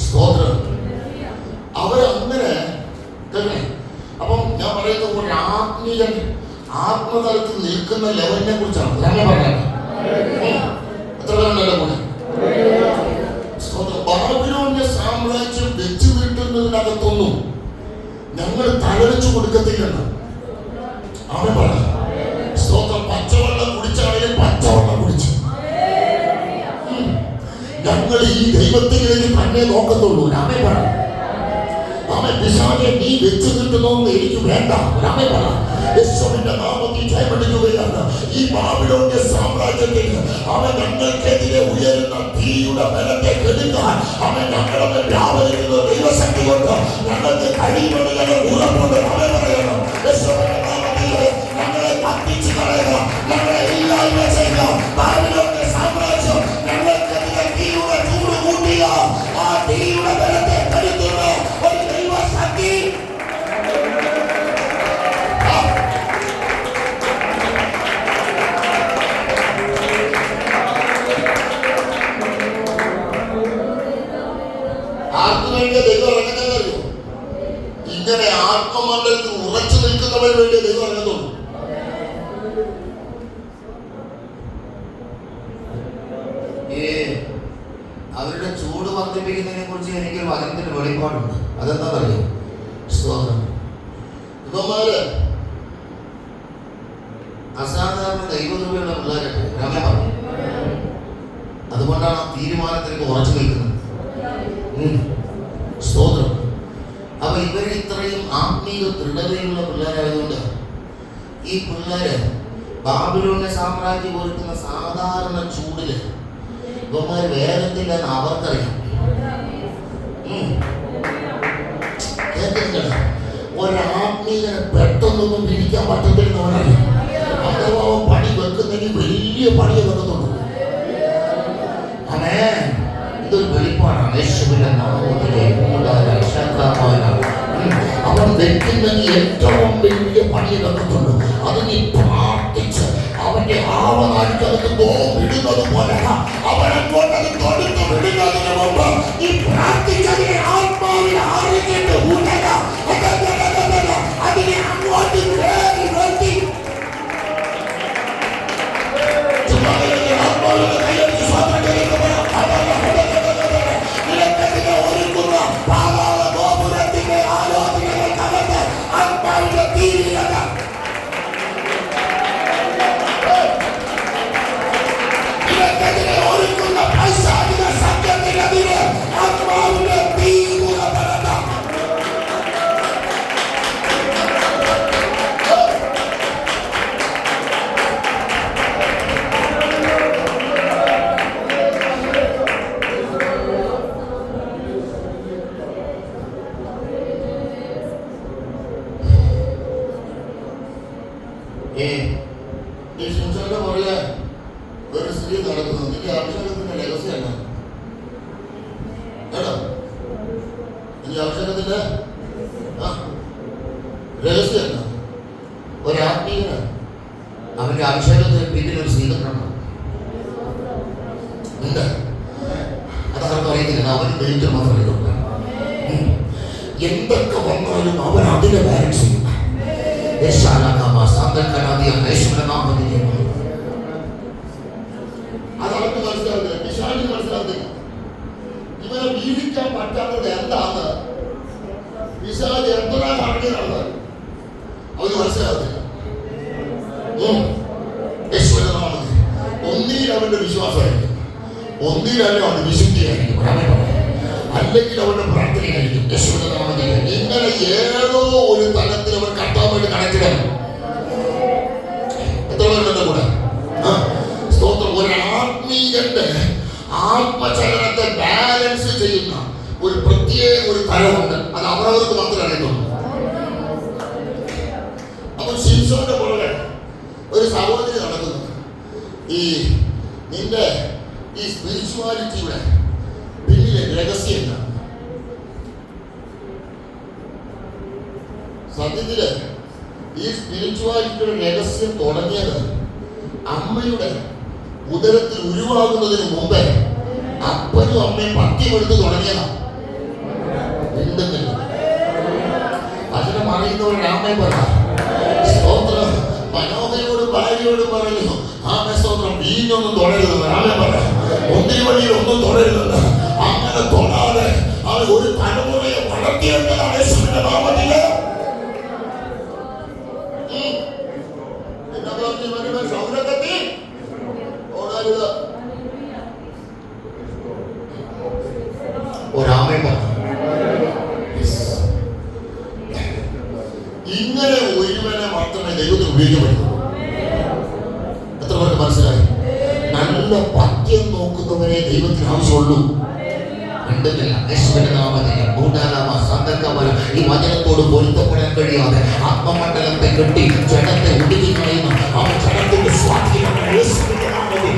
സ്തോത്രം. അവരങ്ങനെ തന്നെ. അപ്പം ഞാൻ പറയുന്നത് ഒരു ആത്മീയൻ ആത്മതലത്തിൽ നിൽക്കുന്ന ലെവലിനെ കുറിച്ചാണ് ഞാൻ പറഞ്ഞത്. എത്ര പേരുണ്ടല്ലോ കൂടെ. ബാബിലോണിന്റെ സാമ്രാജ്യം വെച്ചു വീട്ടുന്നതിനകത്തൊന്നും ഞങ്ങൾ തലവെച്ചു കൊടുക്കത്തില്ലെന്ന് അവൻ പറഞ്ഞു. സ്തോത്രം. പച്ചവെള്ളം കുടിച്ചാണെങ്കിലും പച്ചവെള്ളം കുടിച്ചു ഞങ്ങൾ ഈ ദൈവത്തിലേക്ക് തന്നെ നോക്കത്തുള്ളൂ. രാമേ പറ. അവൻ പിശാചെ നീ വെച്ചു കിട്ടുന്നോന്ന് എനിക്ക് വേണ്ട. രാമേ പറ. യേശുവിന്റെ നാമത്തിൽ ജയമെടുക്കുകയാണ്. ഈ ബാബിലോണിയ സാമ്രാജ്യത്തിൽ അവൻ ഞങ്ങൾക്കെതിരെ ഉയരുന്ന തീയുടെ ബലത്തെ കെടുക്കാൻ അവൻ ഞങ്ങളുടെ വ്യാപരിക്കുന്ന ദൈവശക്തി കൊണ്ട് ഞങ്ങൾക്ക് കഴിയുമെന്ന് ഞങ്ങൾ ഉറപ്പുണ്ട്. അവൻ പറയണം, യേശുവിന്റെ നാമത്തിൽ ഞങ്ങളെ കത്തിച്ചു കളയുക, ഞങ്ങളെ ഇല്ലായ്മ ചെയ്യുക. ബാബിലോണിയ സാമ്രാജ്യം ഞങ്ങൾക്കെതിരെ തീയുടെ ചൂട് കൂട്ടിയ ആ തീയുടെ ബലത്തെ കെടുത്തുന്ന ഒരു ദൈവശക്തി ദൈവം ഇറങ്ങുന്നതറിയോ? ഇങ്ങനെ ആത്മമണ്ഡലത്തിൽ ഉറച്ചു നിൽക്കുന്നവന് വേണ്ടി ദൈവം ഇറങ്ങുന്നുള്ളൂ. അവരുടെ ചൂട് വർദ്ധിപ്പിക്കുന്നതിനെ കുറിച്ച് എനിക്ക് വചനത്തിന്റെ വെളിപ്പാടുണ്ട്. അതെന്താ പറയൂ? സ്തോത്രം. ഇവന്മാര് അസാധാരണ ദൈവകൃപയുള്ള പിള്ളേരൊക്കെ രാമ പറഞ്ഞു. അതുകൊണ്ടാണ് ആ തീരുമാനത്തിലേക്ക് ഉറച്ചു നിൽക്കുന്നത്. സ്തോത്രം. അപ്പൊ ഇവര് ഇത്രയും ആത്മീയ ദൃഢതയുള്ള പിള്ളേരായതുകൊണ്ട് ഈ പിള്ളേര് ബാബിലോണിയ സാമ്രാജ്യം ഒരുക്കുന്ന സാധാരണ ചൂടില് ഇവന്മാര് വേഗത്തില്ലെന്ന് അവർക്കറിയാം. കേട്ടില്ല, ഒരാത്മീയനെ പെട്ടെന്നൊന്നും പിരിക്കാൻ പറ്റത്തില്ലെന്നവനറിയാം. അഥവാ പണി വെക്കുന്നെങ്കിൽ വലിയ പണിയെ വെക്കത്തുള്ളൂ. അതെ, ഇതൊരു വെളിപ്പാടാണ്. യേശുവിന്റെ നാമത്തിലെ അവൻ വെക്കുന്നെങ്കിൽ ഏറ്റവും വലിയ പണിയെ വെക്കത്തുള്ളൂ. അത് നീ പ്രാർത്ഥിച്ച് അവന്റെ ആവനാഴിക്ക് അതൊക്കെ ഇടുന്നത് പോലെ അവനങ്ങോട്ടത് തൊടുത്ത് വിടുന്നതിന് ഈ പ്രാർത്ഥിച്ചതിനെ ആത്മാവിൽ അറിഞ്ഞിട്ട് ഉടന അതിനെ അങ്ങോട്ട് വേറി വെട്ടി ആത്മാവിനെ കൈയടിച്ച് ഒരുക്കുന്ന പാതാള ഗോപുരത്തിന്റെ ആലോചനകൾ കലർന്ന് ആത്മാവിന്റെ തീരുക. ഒരുക്കുന്ന പൈശാചിക സത്യത്തിനെതിരെ ആത്മാവിന്റെ തീരുക. ഈ ശിംഷന്റെ പുറകെ ഒരു സ്ത്രീ നടക്കുന്നു. നിന്റെ അഭിഷേകത്തിന്റെ രഹസ്യമാണ് കേട്ടോ. നിന്റെ അഭിഷേകത്തിന്റെ രഹസ്യമാണ്. ഒരാത്മീയന് അവന്റെ അഭിഷേകത്തിന് പിന്നിൽ ഒരു സ്ത്രീകരണം ഉണ്ട്. അതാർക്കും അറിയത്തില്ല. അവന് ദൈവം മാത്രം അറിയുന്നുണ്ട്. എന്തൊക്കെ വന്നാലും അവൻ അതിന്റെ ബാലൻസ് ചെയ്യും. അതവർക്ക് മനസ്സിലാവുന്നില്ല. പിശാചിന് മനസ്സിലാവുന്നില്ല. ഇവരെ വീഴിക്കാൻ പറ്റാത്തത് എന്താന്ന് പിശാച് എത്ര കറങ്ങിയതാണ് അവന് മനസ്സിലാവുന്നില്ല. ഒന്നിൽ അവന്റെ വിശ്വാസമായിരിക്കും, ഒന്നിലല്ലേ അവന്റെ വിശുദ്ധിയായിരിക്കും, അല്ലെങ്കിൽ അവന്റെ പ്രാർത്ഥനയായിരിക്കും. ഇങ്ങനെ ഏതോ ഒരു തലത്തിൽ അവർ കത്താൻ വേണ്ടി കണക്കിടണം. എത്ര പേരുടെ കൂടെ സ്തോത്രം. ഒരു ആത്മീയന്റെ ആത്മചലനത്തെ ബാലൻസ് ചെയ്യുന്ന ഒരു പ്രത്യേക ഒരു തലമുണ്ട്. അത് അവരവർക്ക് മാത്രമേ അറിയത്തുള്ളൂ. അപ്പൊ ശിംശോന്റെ പുറകെ ഒരു സഹോദരി നടക്കുന്നത്. ഈ നിന്റെ ഈ സ്പിരിച്വാലിറ്റിയുടെ പിന്നിലെ രഹസ്യം എന്താണ്? സത്യത്തില് ഈ സ്പിരിച്വാലിറ്റിയുടെ രഹസ്യം തുടങ്ങിയത് അമ്മയുടെ ഉദരത്തിൽ ഉരുവാകുന്നതിന് മുമ്പേ അപ്പനും അമ്മയും പത്യമെടുത്ത് തുടങ്ങിയതാണ്. ഉണ്ടെന്നില്ല അതിനെ അറിയുന്നവരുടെ അമ്മയെ പറയാം. സ്തോത്രം. മനോഹരയോടും ഭാര്യയോടും പറഞ്ഞു, ആമേ സ്തോത്രം, വീഞ്ഞൊന്നും തുടരുന്നത് ആമേ പറയാം. ഒന്നിനു വഴിയിൽ ഒന്നും തുടരുന്നത്. അങ്ങനെ തൊടാതെ അവർ ഒരു തലമുറയെ വളർത്തിയെന്നതാണ് യേശുവിന്റെ നാമത്തില്. സൗരക്കത്തി ഓടരുത്. ഒരാമേ പറഞ്ഞു. ഇങ്ങനെ ഒരുവനെ മാത്രമേ ദൈവത്തിന് ഉപയോഗിക്കാൻ പറ്റുള്ളൂ. എത്ര പേർക്ക് മനസ്സിലായി? നല്ല പത്യം നോക്കുന്നവരെ ദൈവത്തിന് ആവശ്യമുള്ളൂ. ഉണ്ടെന്നില്ല യേശുവിന്റെ നാമത്തിൽ ഈ വചനത്തോട് പൊരുത്തപ്പെടാൻ കഴിയാതെ ആത്മമണ്ഡലത്തെ കെട്ടി ജഡത്തെ ഒടുക്കി കളയുന്ന ആ ജഡത്തിന്റെ സ്വാധീനം യേശുവിന്റെ നാമത്തിൽ